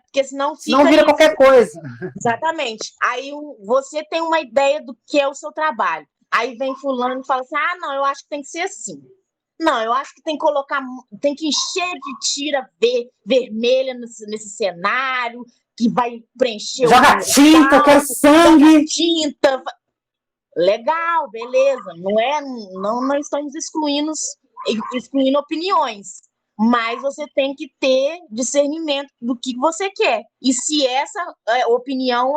Porque senão fica... Não vira qualquer coisa. Exatamente. Aí você tem uma ideia do que é o seu trabalho. Aí vem fulano e fala assim, não, eu acho que tem que ser assim. Não, eu acho que tem que encher de tira vermelha nesse cenário, que vai preencher... Joga tinta, eu quero sangue! Tinta... Legal, beleza. Não estamos excluindo opiniões, mas você tem que ter discernimento do que você quer. E se essa opinião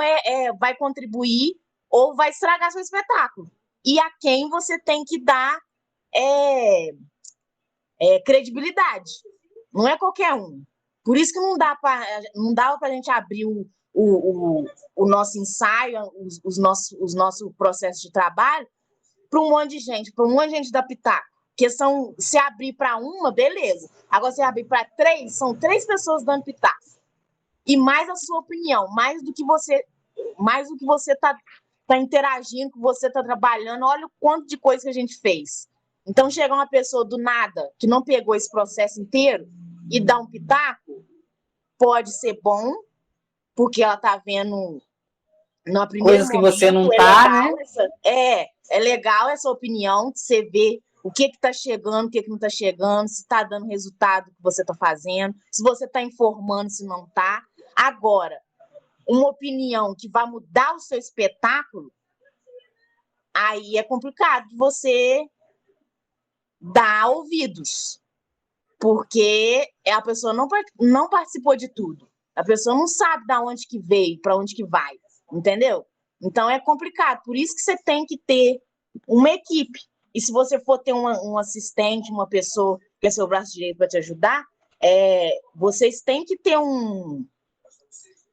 vai contribuir ou vai estragar seu espetáculo. E a quem você tem que dar credibilidade. Não é qualquer um. Por isso que não dava para a gente abrir o nosso ensaio, os nossos processos de trabalho para um monte de gente da pitaco. Porque se abrir para uma, beleza. Agora, se abrir para 3, são 3 pessoas dando pitaco. E mais a sua opinião, mais do que você mais do que você está interagindo, que você está trabalhando. Olha o quanto de coisa que a gente fez. Então, chegar uma pessoa do nada, que não pegou esse processo inteiro, e dar um pitaco, pode ser bom, porque ela está vendo no primeiro Coisas que momento, você não é tá, legal, né? é legal essa opinião, de você ver o que está chegando, o que não está chegando, se está dando resultado que você está fazendo, se você está informando, se não está. Agora, uma opinião que vai mudar o seu espetáculo, aí é complicado você dar ouvidos, porque a pessoa não participou de tudo. A pessoa não sabe de onde que veio, para onde que vai, entendeu? Então é complicado. Por isso que você tem que ter uma equipe. E se você for ter um assistente, uma pessoa que é seu braço direito para te ajudar, vocês têm que ter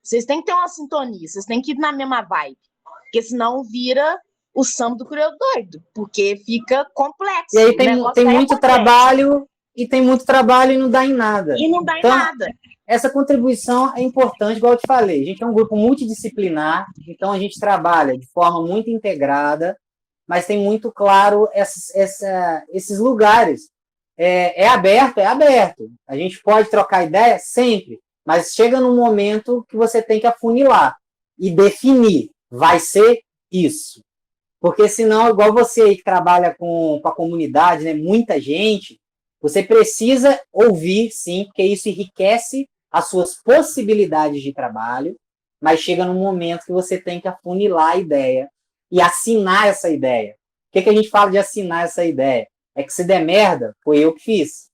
vocês têm que ter uma sintonia, vocês têm que ir na mesma vibe. Porque senão vira o samba do crioulo doido, porque fica complexo. E aí O negócio tem é muito complexo. trabalho, e tem muito trabalho e não dá em nada. E não dá em Então, nada. essa contribuição é importante, igual eu te falei. A gente é um grupo multidisciplinar, então a gente trabalha de forma muito integrada, mas tem muito claro esses lugares. É aberto, é aberto. A gente pode trocar ideia sempre, mas chega num momento que você tem que afunilar e definir. Vai ser isso. Porque senão, igual você aí que trabalha com a comunidade, né, muita gente, você precisa ouvir, sim, porque isso enriquece as suas possibilidades de trabalho, mas chega num momento que você tem que afunilar a ideia e assinar essa ideia. O que a gente fala de assinar essa ideia? É que se der merda, foi eu que fiz.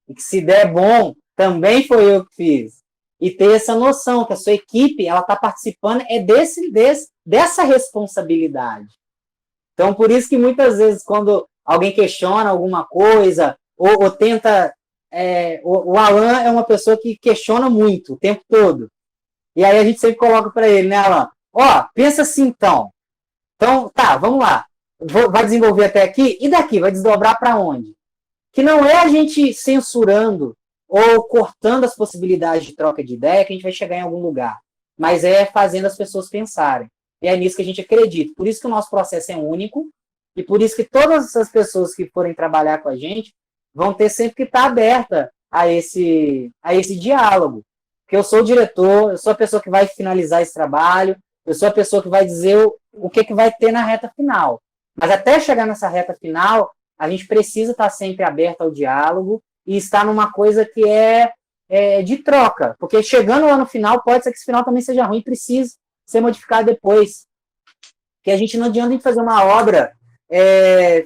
E que se der bom, também foi eu que fiz. E ter essa noção que a sua equipe ela está participando dessa responsabilidade. Então, por isso que muitas vezes, quando alguém questiona alguma coisa, ou tenta... o Alan é uma pessoa que questiona muito, o tempo todo. E aí a gente sempre coloca para ele, né, Alan? Ó, pensa assim, então. Então, tá, vamos lá. Vai desenvolver até aqui, e daqui? Vai desdobrar para onde? Que não é a gente censurando ou cortando as possibilidades de troca de ideia que a gente vai chegar em algum lugar. Mas é fazendo as pessoas pensarem. E é nisso que a gente acredita. Por isso que o nosso processo é único e por isso que todas as pessoas que forem trabalhar com a gente vão ter sempre que estar aberta a esse diálogo. Porque eu sou o diretor, eu sou a pessoa que vai finalizar esse trabalho, eu sou a pessoa que vai dizer o que vai ter na reta final. Mas até chegar nessa reta final, a gente precisa estar sempre aberto ao diálogo e estar numa coisa que é de troca. Porque chegando lá no final, pode ser que esse final também seja ruim, precisa ser modificado depois. Porque a gente não adianta a gente fazer uma obra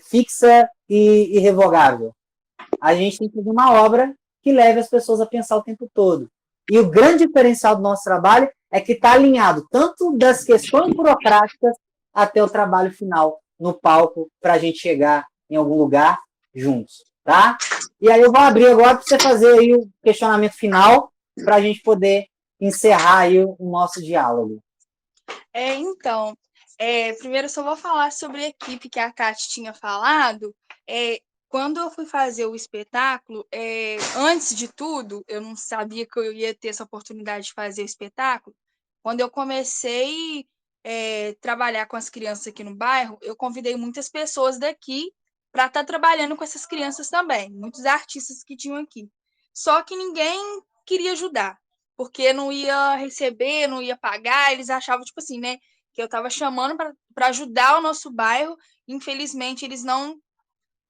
fixa e irrevogável. A gente tem que fazer uma obra que leve as pessoas a pensar o tempo todo. E o grande diferencial do nosso trabalho é que está alinhado tanto das questões burocráticas até o trabalho final no palco para a gente chegar em algum lugar juntos, tá? E aí eu vou abrir agora para você fazer aí o questionamento final para a gente poder encerrar aí o nosso diálogo. Então, primeiro eu só vou falar sobre a equipe que a Tati tinha falado. Quando eu fui fazer o espetáculo, antes de tudo, eu não sabia que eu ia ter essa oportunidade de fazer o espetáculo. Quando eu comecei trabalhar com as crianças aqui no bairro, eu convidei muitas pessoas daqui para estar trabalhando com essas crianças também, muitos artistas que tinham aqui. Só que ninguém queria ajudar, porque não ia receber, não ia pagar, eles achavam, tipo assim, né, que eu estava chamando para ajudar o nosso bairro. Infelizmente, eles não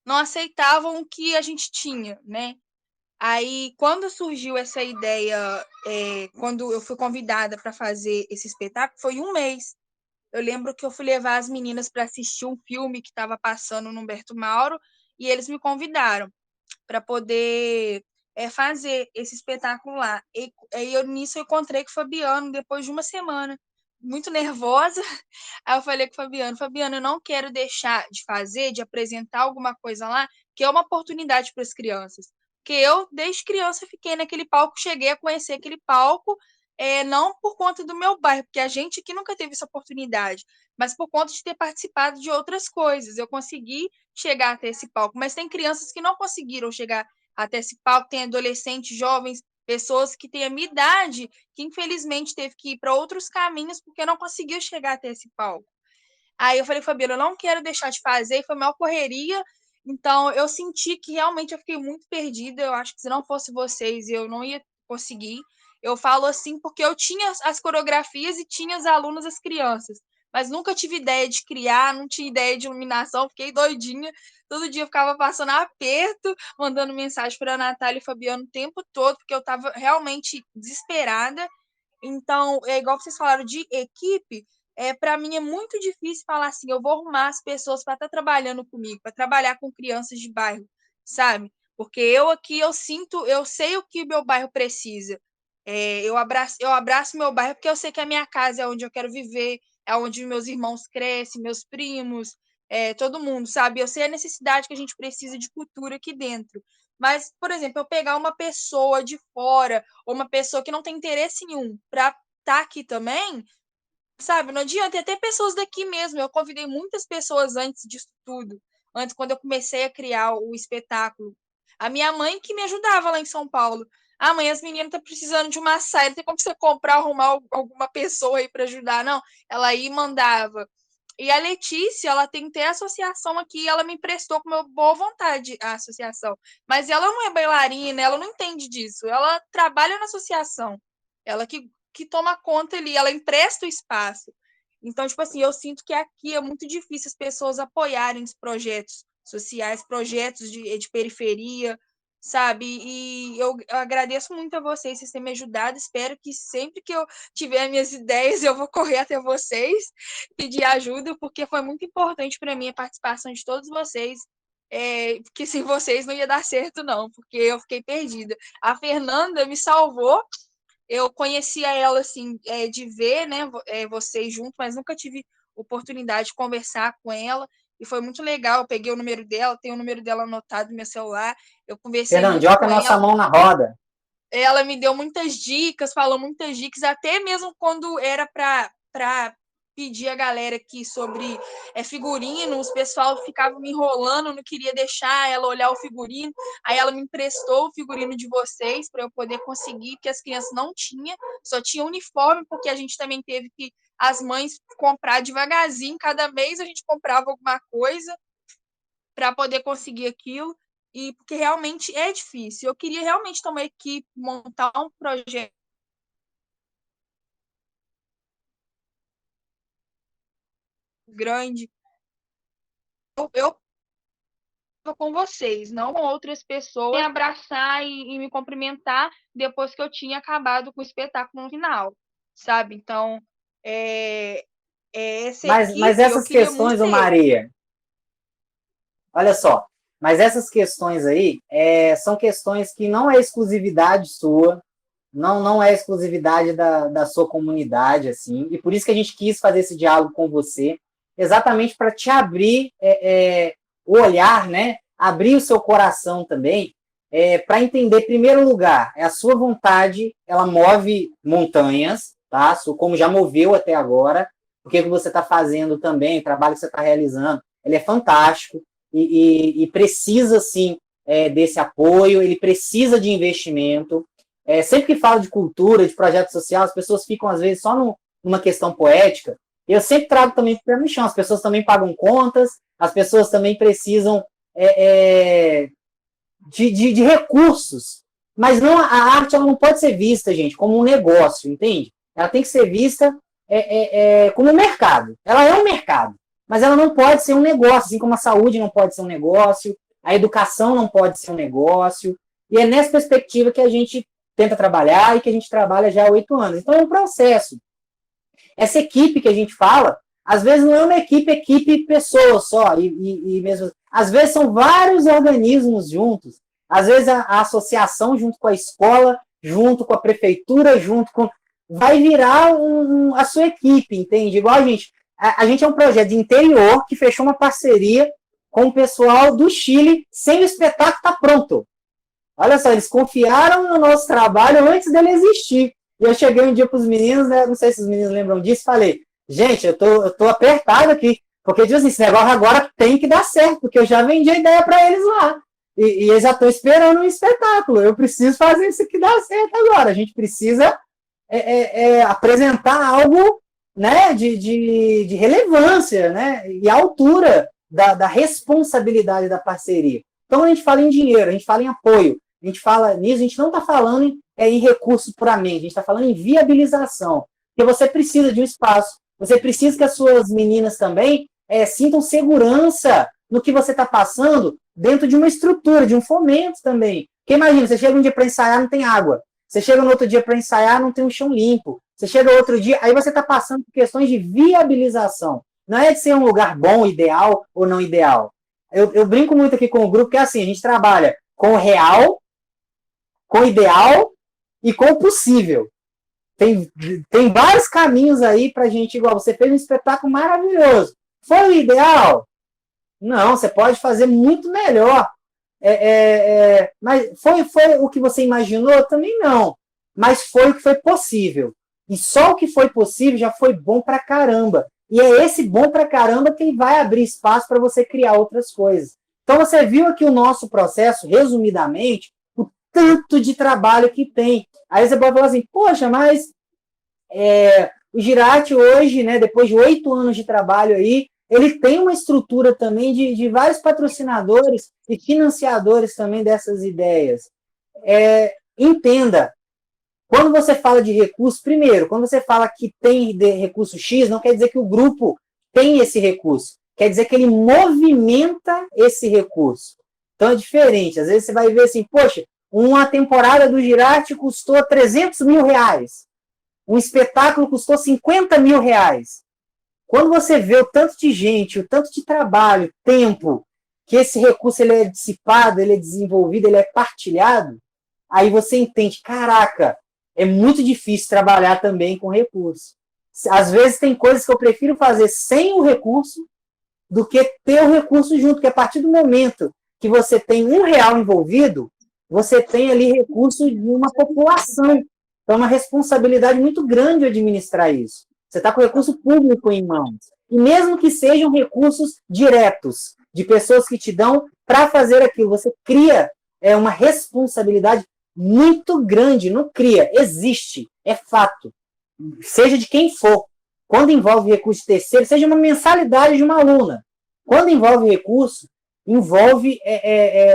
aceitavam o que a gente tinha, né? Aí, quando surgiu essa ideia, quando eu fui convidada para fazer esse espetáculo, foi um mês. Eu lembro que eu fui levar as meninas para assistir um filme que estava passando no Humberto Mauro e eles me convidaram para poder fazer esse espetáculo lá. E nisso eu encontrei com o Fabiano depois de uma semana, muito nervosa. Aí eu falei com o Fabiano, eu não quero deixar de fazer, de apresentar alguma coisa lá, que é uma oportunidade para as crianças. Porque eu, desde criança, fiquei naquele palco, cheguei a conhecer aquele palco, não por conta do meu bairro, porque a gente aqui nunca teve essa oportunidade, mas por conta de ter participado de outras coisas. Eu consegui chegar até esse palco, mas tem crianças que não conseguiram chegar até esse palco, tem adolescentes, jovens pessoas que têm a minha idade, que infelizmente teve que ir para outros caminhos porque não conseguiu chegar até esse palco. Aí eu falei, Fabiana, eu não quero deixar de fazer, e foi uma correria, então eu senti que realmente eu fiquei muito perdida, eu acho que se não fosse vocês eu não ia conseguir. Eu falo assim porque eu tinha as coreografias e tinha os alunos, as crianças, mas nunca tive ideia de criar, não tinha ideia de iluminação, fiquei doidinha, todo dia eu ficava passando aperto, mandando mensagem para a Natália e Fabiano o tempo todo, porque eu estava realmente desesperada. Então, é igual vocês falaram de equipe, para mim é muito difícil falar assim, eu vou arrumar as pessoas para estar trabalhando comigo, para trabalhar com crianças de bairro, sabe? Porque eu aqui, eu sinto, eu sei o que o meu bairro precisa. Eu abraço meu bairro porque eu sei que a minha casa é onde eu quero viver, é onde meus irmãos crescem, meus primos, todo mundo, sabe? Eu sei a necessidade que a gente precisa de cultura aqui dentro. Mas, por exemplo, eu pegar uma pessoa de fora, ou uma pessoa que não tem interesse nenhum para estar aqui também, sabe? Não adianta, e até pessoas daqui mesmo. Eu convidei muitas pessoas antes disso tudo, antes, quando eu comecei a criar o espetáculo. A minha mãe que me ajudava lá em São Paulo. Ah, mãe, as meninas estão precisando de uma saia, não tem como você comprar, arrumar alguma pessoa aí para ajudar, não. Ela aí mandava. E a Letícia, ela tem até associação aqui, ela me emprestou com boa vontade a associação. Mas ela não é bailarina, ela não entende disso. Ela trabalha na associação. Ela que toma conta ali, ela empresta o espaço. Então, tipo assim, eu sinto que aqui é muito difícil as pessoas apoiarem os projetos sociais, projetos de periferia, sabe? E eu agradeço muito a vocês terem me ajudado. Espero que sempre que eu tiver minhas ideias, eu vou correr até vocês, pedir ajuda, porque foi muito importante para mim a participação de todos vocês. Porque sem vocês não ia dar certo, não, porque eu fiquei perdida. A Fernanda me salvou. Eu conhecia ela, assim, de ver, né, vocês juntos, mas nunca tive oportunidade de conversar com ela, e foi muito legal. Eu peguei o número dela, tenho o número dela anotado no meu celular, eu conversei muito Fernandioca, com nossa ela. mão na roda. Ela me deu muitas dicas, falou muitas dicas, até mesmo quando era para pedir a galera aqui sobre figurino, os pessoal ficava me enrolando, não queria deixar ela olhar o figurino, aí ela me emprestou o figurino de vocês para eu poder conseguir, porque as crianças não tinham, só tinha uniforme, porque a gente também teve que as mães comprar devagarzinho, cada mês a gente comprava alguma coisa para poder conseguir aquilo, e porque realmente é difícil. Eu queria realmente ter uma equipe, montar um projeto grande. Eu com vocês, não com outras pessoas, me abraçar e me cumprimentar depois que eu tinha acabado com o espetáculo no final, sabe? Então, essa Mas equipe eu essas queria muito questões, ô ter. Maria, olha só, mas essas questões aí são questões que não é exclusividade sua, não é exclusividade da sua comunidade, assim, e por isso que a gente quis fazer esse diálogo com você, exatamente para te abrir o olhar, né? Abrir o seu coração também, para entender, em primeiro lugar, a sua vontade, ela move montanhas, tá? Como já moveu até agora, o que você está fazendo também, o trabalho que você está realizando, ele é fantástico e precisa, sim, desse apoio, ele precisa de investimento. Sempre que falo de cultura, de projeto social, as pessoas ficam, às vezes, só numa questão poética. Eu sempre trago também para o pé no chão. As pessoas também pagam contas, as pessoas também precisam de recursos. Mas não, a arte ela não pode ser vista, gente, como um negócio, entende? Ela tem que ser vista como um mercado. Ela é um mercado, mas ela não pode ser um negócio, assim como a saúde não pode ser um negócio, a educação não pode ser um negócio. E é nessa perspectiva que a gente tenta trabalhar e que a gente trabalha já há 8 anos. Então é um processo. Essa equipe que a gente fala, às vezes não é uma equipe pessoas só, e mesmo, às vezes são vários organismos juntos, às vezes a associação junto com a escola, junto com a prefeitura, junto com... vai virar a sua equipe, entende? Igual a gente é um projeto de interior que fechou uma parceria com o pessoal do Chile, sem o espetáculo estar pronto. Olha só, eles confiaram no nosso trabalho antes dele existir. E eu cheguei um dia para os meninos, né, não sei se os meninos lembram disso, falei, gente, eu tô apertado aqui, porque diz assim, esse negócio agora tem que dar certo, porque eu já vendi a ideia para eles lá. e eles já estão esperando um espetáculo. Eu preciso fazer isso que dá certo agora. A gente precisa apresentar algo, né, de relevância, né, e altura da responsabilidade da parceria. Então, a gente fala em dinheiro, a gente fala em apoio, a gente fala nisso, a gente não está falando em recurso puramente, a gente está falando em viabilização. Porque você precisa de um espaço, você precisa que as suas meninas também sintam segurança no que você está passando dentro de uma estrutura, de um fomento também. Porque imagina, você chega um dia para ensaiar, não tem água. Você chega no outro dia para ensaiar, não tem um chão limpo. Você chega outro dia, aí você está passando por questões de viabilização. Não é de ser um lugar bom, ideal ou não ideal. Eu brinco muito aqui com o grupo, que é assim, a gente trabalha com o real, com o ideal e com o possível. Tem vários caminhos aí pra gente, igual você fez um espetáculo maravilhoso. Foi o ideal? Não, você pode fazer muito melhor. Mas foi o que você imaginou? Também não. Mas foi o que foi possível. E só o que foi possível já foi bom pra caramba. E é esse bom pra caramba que vai abrir espaço para você criar outras coisas. Então você viu aqui o nosso processo, resumidamente, o tanto de trabalho que tem. Aí você pode falar assim, poxa, mas o Girarte hoje, né, depois de 8 anos de trabalho aí, ele tem uma estrutura também de vários patrocinadores e financiadores também dessas ideias. Entenda, quando você fala de recurso, primeiro, quando você fala que tem recurso X, não quer dizer que o grupo tem esse recurso, quer dizer que ele movimenta esse recurso. Então é diferente, às vezes você vai ver assim, poxa, uma temporada do Girarte custou 300 mil reais, um espetáculo custou 50 mil reais. Quando você vê o tanto de gente, o tanto de trabalho, tempo, que esse recurso ele é dissipado, ele é desenvolvido, ele é partilhado, aí você entende, caraca, é muito difícil trabalhar também com recurso. Às vezes tem coisas que eu prefiro fazer sem o recurso do que ter o recurso junto, porque a partir do momento que você tem R$1 envolvido, você tem ali recurso de uma população. Então é uma responsabilidade muito grande administrar isso. Você está com recurso público em mãos. E mesmo que sejam recursos diretos, de pessoas que te dão para fazer aquilo, você cria uma responsabilidade muito grande. Não cria, existe, é fato. Seja de quem for. Quando envolve recurso terceiro, seja uma mensalidade de uma aluna. Quando envolve recurso, envolve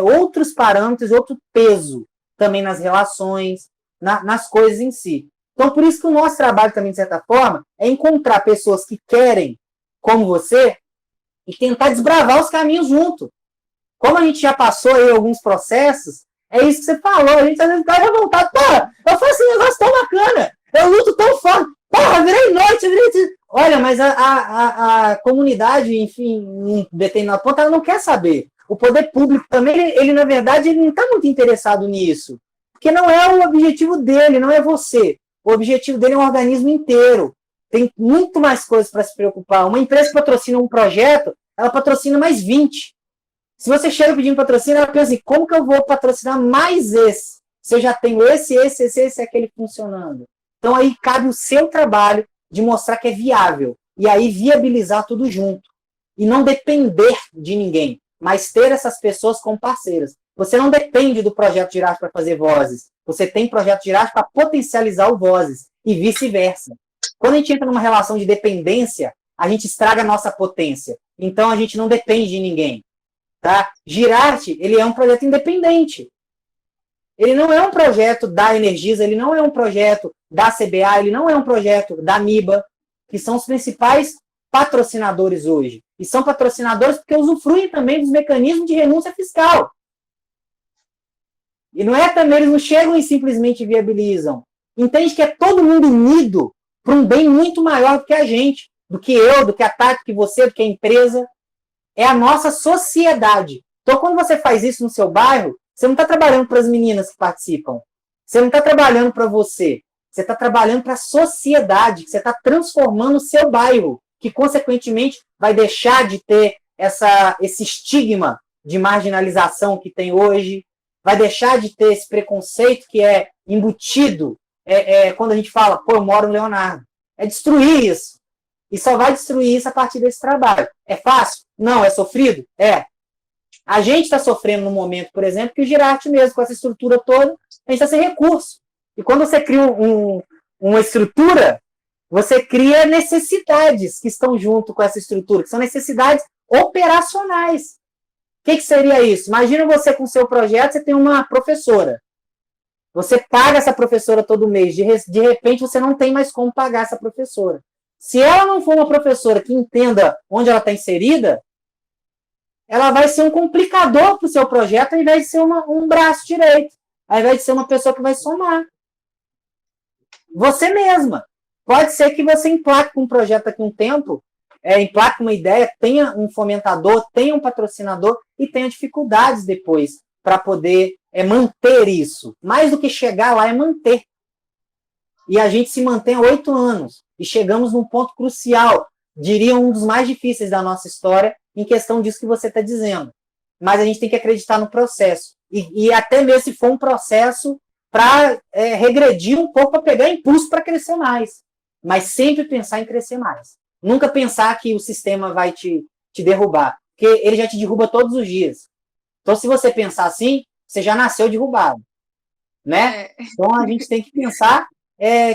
outros parâmetros, outro peso também nas relações, nas coisas em si. Então, por isso que o nosso trabalho também, de certa forma, é encontrar pessoas que querem, como você, e tentar desbravar os caminhos junto. Como a gente já passou aí alguns processos, é isso que você falou, a gente às vezes vai revoltado. Porra, eu faço um negócio tão bacana, eu luto tão forte, porra, virei noite. Olha, mas a comunidade, enfim, em determinado ponto, ela não quer saber. O poder público também, ele na verdade, ele não está muito interessado nisso. Porque não é o objetivo dele, não é você. O objetivo dele é um organismo inteiro. Tem muito mais coisas para se preocupar. Uma empresa que patrocina um projeto, ela patrocina mais 20. Se você chega pedindo patrocínio, ela pensa assim, como que eu vou patrocinar mais esse? Se eu já tenho esse, aquele funcionando. Então aí cabe o seu trabalho de mostrar que é viável. E aí viabilizar tudo junto. E não depender de ninguém, mas ter essas pessoas como parceiras. Você não depende do Projeto Girarte para fazer vozes. Você tem Projeto Girarte para potencializar o Vozes. E vice-versa. Quando a gente entra numa relação de dependência, a gente estraga a nossa potência. Então a gente não depende de ninguém. Tá? Girarte, ele é um projeto independente. Ele não é um projeto da Energisa, ele não é um projeto da CBA, ele não é um projeto da MIBA, que são os principais patrocinadores hoje. E são patrocinadores porque usufruem também dos mecanismos de renúncia fiscal. E não é também, eles não chegam e simplesmente viabilizam. Entende que é todo mundo unido para um bem muito maior do que a gente, do que eu, do que a Tati, do que você, do que a empresa. É a nossa sociedade. Então, quando você faz isso no seu bairro, você não está trabalhando para as meninas que participam. Você não está trabalhando para você. Você está trabalhando para a sociedade, que você está transformando o seu bairro, que, consequentemente, vai deixar de ter esse estigma de marginalização que tem hoje, vai deixar de ter esse preconceito que é embutido quando a gente fala, pô, eu moro no Leonardo. É destruir isso. E só vai destruir isso a partir desse trabalho. É fácil? Não. É sofrido? É. A gente está sofrendo no momento, por exemplo, que o Girarte mesmo, com essa estrutura toda, a gente está sem recurso. E quando você cria uma estrutura, você cria necessidades que estão junto com essa estrutura, que são necessidades operacionais. O que seria isso? Imagina você com o seu projeto, você tem uma professora. Você paga essa professora todo mês. De repente, você não tem mais como pagar essa professora. Se ela não for uma professora que entenda onde ela está inserida, ela vai ser um complicador para o seu projeto, ao invés de ser um braço direito, ao invés de ser uma pessoa que vai somar. Você mesma. Pode ser que você emplaque com um projeto daqui a um tempo, emplaque uma ideia, tenha um fomentador, tenha um patrocinador e tenha dificuldades depois para poder manter isso. Mais do que chegar lá é manter. E a gente se mantém há 8 anos e chegamos num ponto crucial, diria um dos mais difíceis da nossa história, em questão disso que você está dizendo. Mas a gente tem que acreditar no processo. E até mesmo se for um processo para regredir um pouco, para pegar impulso para crescer mais. Mas sempre pensar em crescer mais. Nunca pensar que o sistema vai te derrubar. Porque ele já te derruba todos os dias. Então, se você pensar assim, você já nasceu derrubado. Né? Então, a gente tem que pensar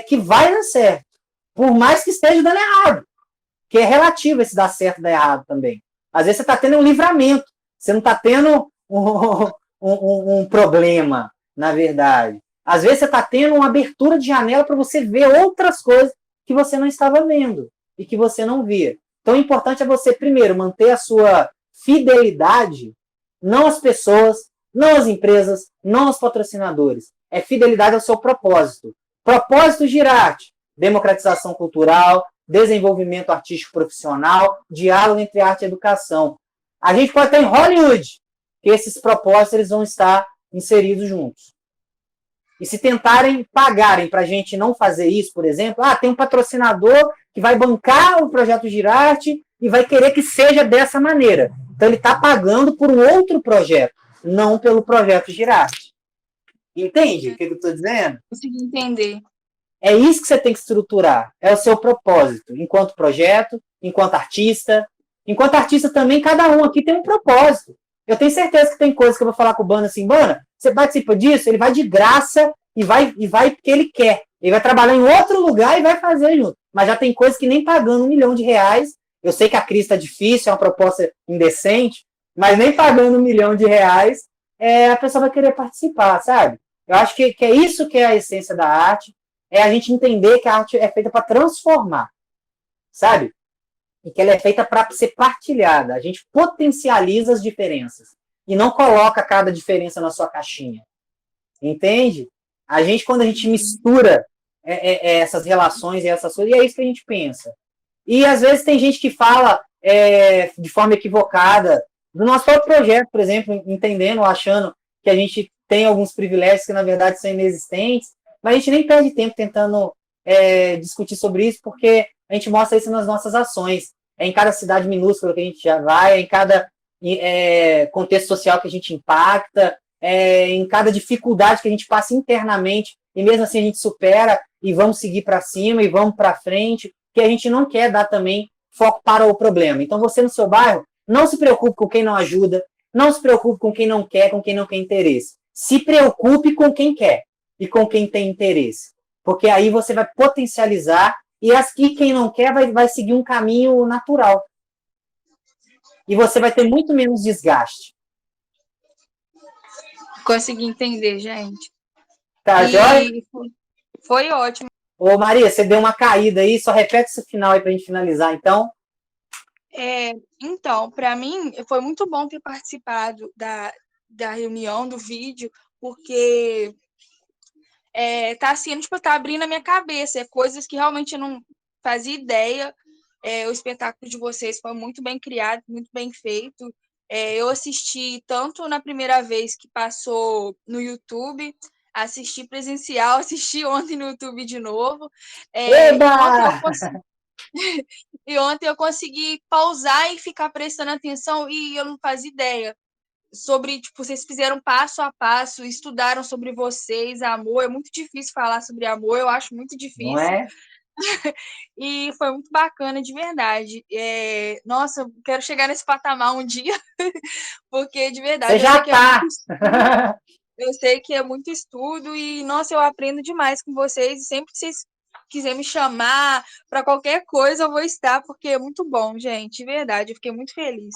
que vai dar certo. Por mais que esteja dando errado. Que é relativo esse dar certo e dar errado também. Às vezes você está tendo um livramento. Você não está tendo um problema, na verdade. Às vezes você está tendo uma abertura de janela para você ver outras coisas que você não estava vendo e que você não via. Então, o importante é você, primeiro, manter a sua fidelidade, não às pessoas, não às empresas, não aos patrocinadores. É fidelidade ao seu propósito. Propósito Girarte, democratização cultural, desenvolvimento artístico profissional, diálogo entre arte e educação. A gente pode estar em Hollywood, que esses propósitos eles vão estar inseridos juntos. E se tentarem pagarem para a gente não fazer isso, por exemplo, tem um patrocinador que vai bancar o projeto Girarte e vai querer que seja dessa maneira. Então ele está pagando por um outro projeto, não pelo projeto Girarte. Entende o que eu estou dizendo? Consegui entender. É isso que você tem que estruturar. É o seu propósito, enquanto projeto, enquanto artista. Enquanto artista também, cada um aqui tem um propósito. Eu tenho certeza que tem coisas que eu vou falar com o Bana assim, Bana, você participa disso? Ele vai de graça e vai porque ele quer. Ele vai trabalhar em outro lugar e vai fazer junto. Mas já tem coisas que nem pagando R$1 milhão. Eu sei que a crise está difícil, é uma proposta indecente, mas nem pagando R$1 milhão, a pessoa vai querer participar, sabe? Eu acho que é isso que é a essência da arte, é a gente entender que a arte é feita para transformar, sabe? E que ela é feita para ser partilhada. A gente potencializa as diferenças e não coloca cada diferença na sua caixinha. Entende? Quando a gente mistura essas relações e essas coisas, e é isso que a gente pensa. E às vezes tem gente que fala de forma equivocada do nosso próprio projeto, por exemplo, entendendo, achando que a gente tem alguns privilégios que na verdade são inexistentes, mas a gente nem perde tempo tentando discutir sobre isso, porque a gente mostra isso nas nossas ações. É em cada cidade minúscula que a gente já vai, é em cada contexto social que a gente impacta, em cada dificuldade que a gente passa internamente, e mesmo assim a gente supera e vamos seguir para cima e vamos para frente, que a gente não quer dar também foco para o problema. Então você no seu bairro, não se preocupe com quem não ajuda, não se preocupe com quem não quer interesse. Se preocupe com quem quer e com quem tem interesse, porque aí você vai potencializar e quem não quer vai seguir um caminho natural. E você vai ter muito menos desgaste. Consegui entender, gente. Tá, Jóia? Foi ótimo. Ô, Maria, você deu uma caída aí, só repete esse final aí pra gente finalizar, então. Então, para mim, foi muito bom ter participado da reunião, do vídeo, porque tá assim, tipo, tá abrindo a minha cabeça, coisas que realmente eu não fazia ideia. O espetáculo de vocês foi muito bem criado, muito bem feito. Eu assisti tanto na primeira vez que passou no YouTube, assisti presencial, assisti ontem no YouTube de novo. E ontem eu consegui pausar e ficar prestando atenção e eu não fazia ideia sobre, tipo, vocês fizeram passo a passo, estudaram sobre vocês, amor. É muito difícil falar sobre amor, eu acho muito difícil. Não é? E foi muito bacana, de verdade. Nossa, eu quero chegar nesse patamar um dia, porque de verdade Você já tá. eu sei que é muito estudo e, nossa, eu aprendo demais com vocês. E sempre que vocês quiserem me chamar para qualquer coisa, eu vou estar, porque é muito bom, gente, de verdade. Eu fiquei muito feliz.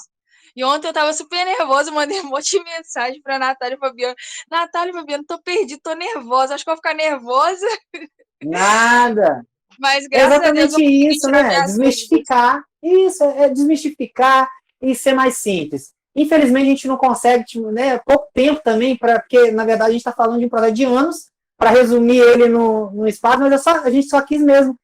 E ontem eu tava super nervosa, mandei um monte de mensagem para Natália e Fabiana. Natália e Fabiana, tô perdida, tô nervosa. Acho que eu vou ficar nervosa, Nada. mas É graças a Deus eu exatamente consegui isso, tirar né? minhas dúvidas. Desmistificar. Isso, é desmistificar e ser mais simples. Infelizmente, a gente não consegue, tipo, né? Pouco tempo também, porque, na verdade, a gente está falando de um projeto de anos, para resumir ele no espaço, mas a gente só quis mesmo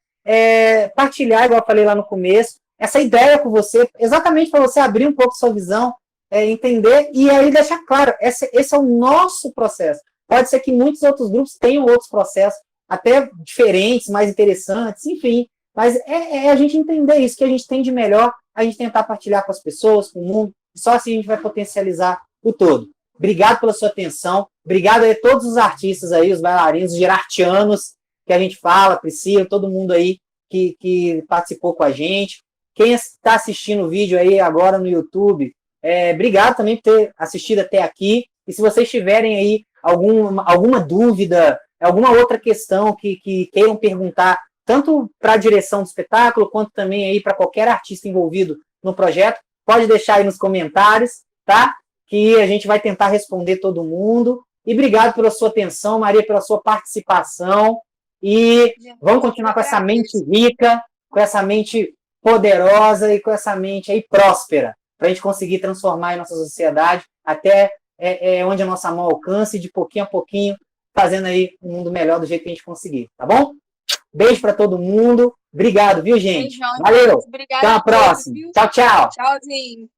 partilhar, igual eu falei lá no começo, essa ideia com você, exatamente para você abrir um pouco sua visão, entender, e aí deixar claro, esse é o nosso processo. Pode ser que muitos outros grupos tenham outros processos, até diferentes, mais interessantes, enfim. Mas a gente entender isso, que a gente tem de melhor, a gente tentar partilhar com as pessoas, com o mundo, só assim a gente vai potencializar o todo. Obrigado pela sua atenção, obrigado a todos os artistas aí, os bailarinos, os gerartianos, que a gente fala, Priscila, todo mundo aí que participou com a gente. Quem está assistindo o vídeo aí agora no YouTube, obrigado também por ter assistido até aqui. E se vocês tiverem aí alguma dúvida, alguma outra questão que queiram perguntar, tanto para a direção do espetáculo, quanto também aí para qualquer artista envolvido no projeto, pode deixar aí nos comentários, tá? Que a gente vai tentar responder todo mundo. E obrigado pela sua atenção, Maria, pela sua participação. E vamos continuar com essa mente rica, com essa mente poderosa e com essa mente aí próspera, para a gente conseguir transformar a nossa sociedade até onde a nossa mão alcance, de pouquinho a pouquinho, fazendo aí um mundo melhor do jeito que a gente conseguir, tá bom? Beijo para todo mundo. Obrigado, viu, gente? Beijão, Valeu. obrigada Até a a todos, próxima. viu? Tchau, tchau. Tchauzinho.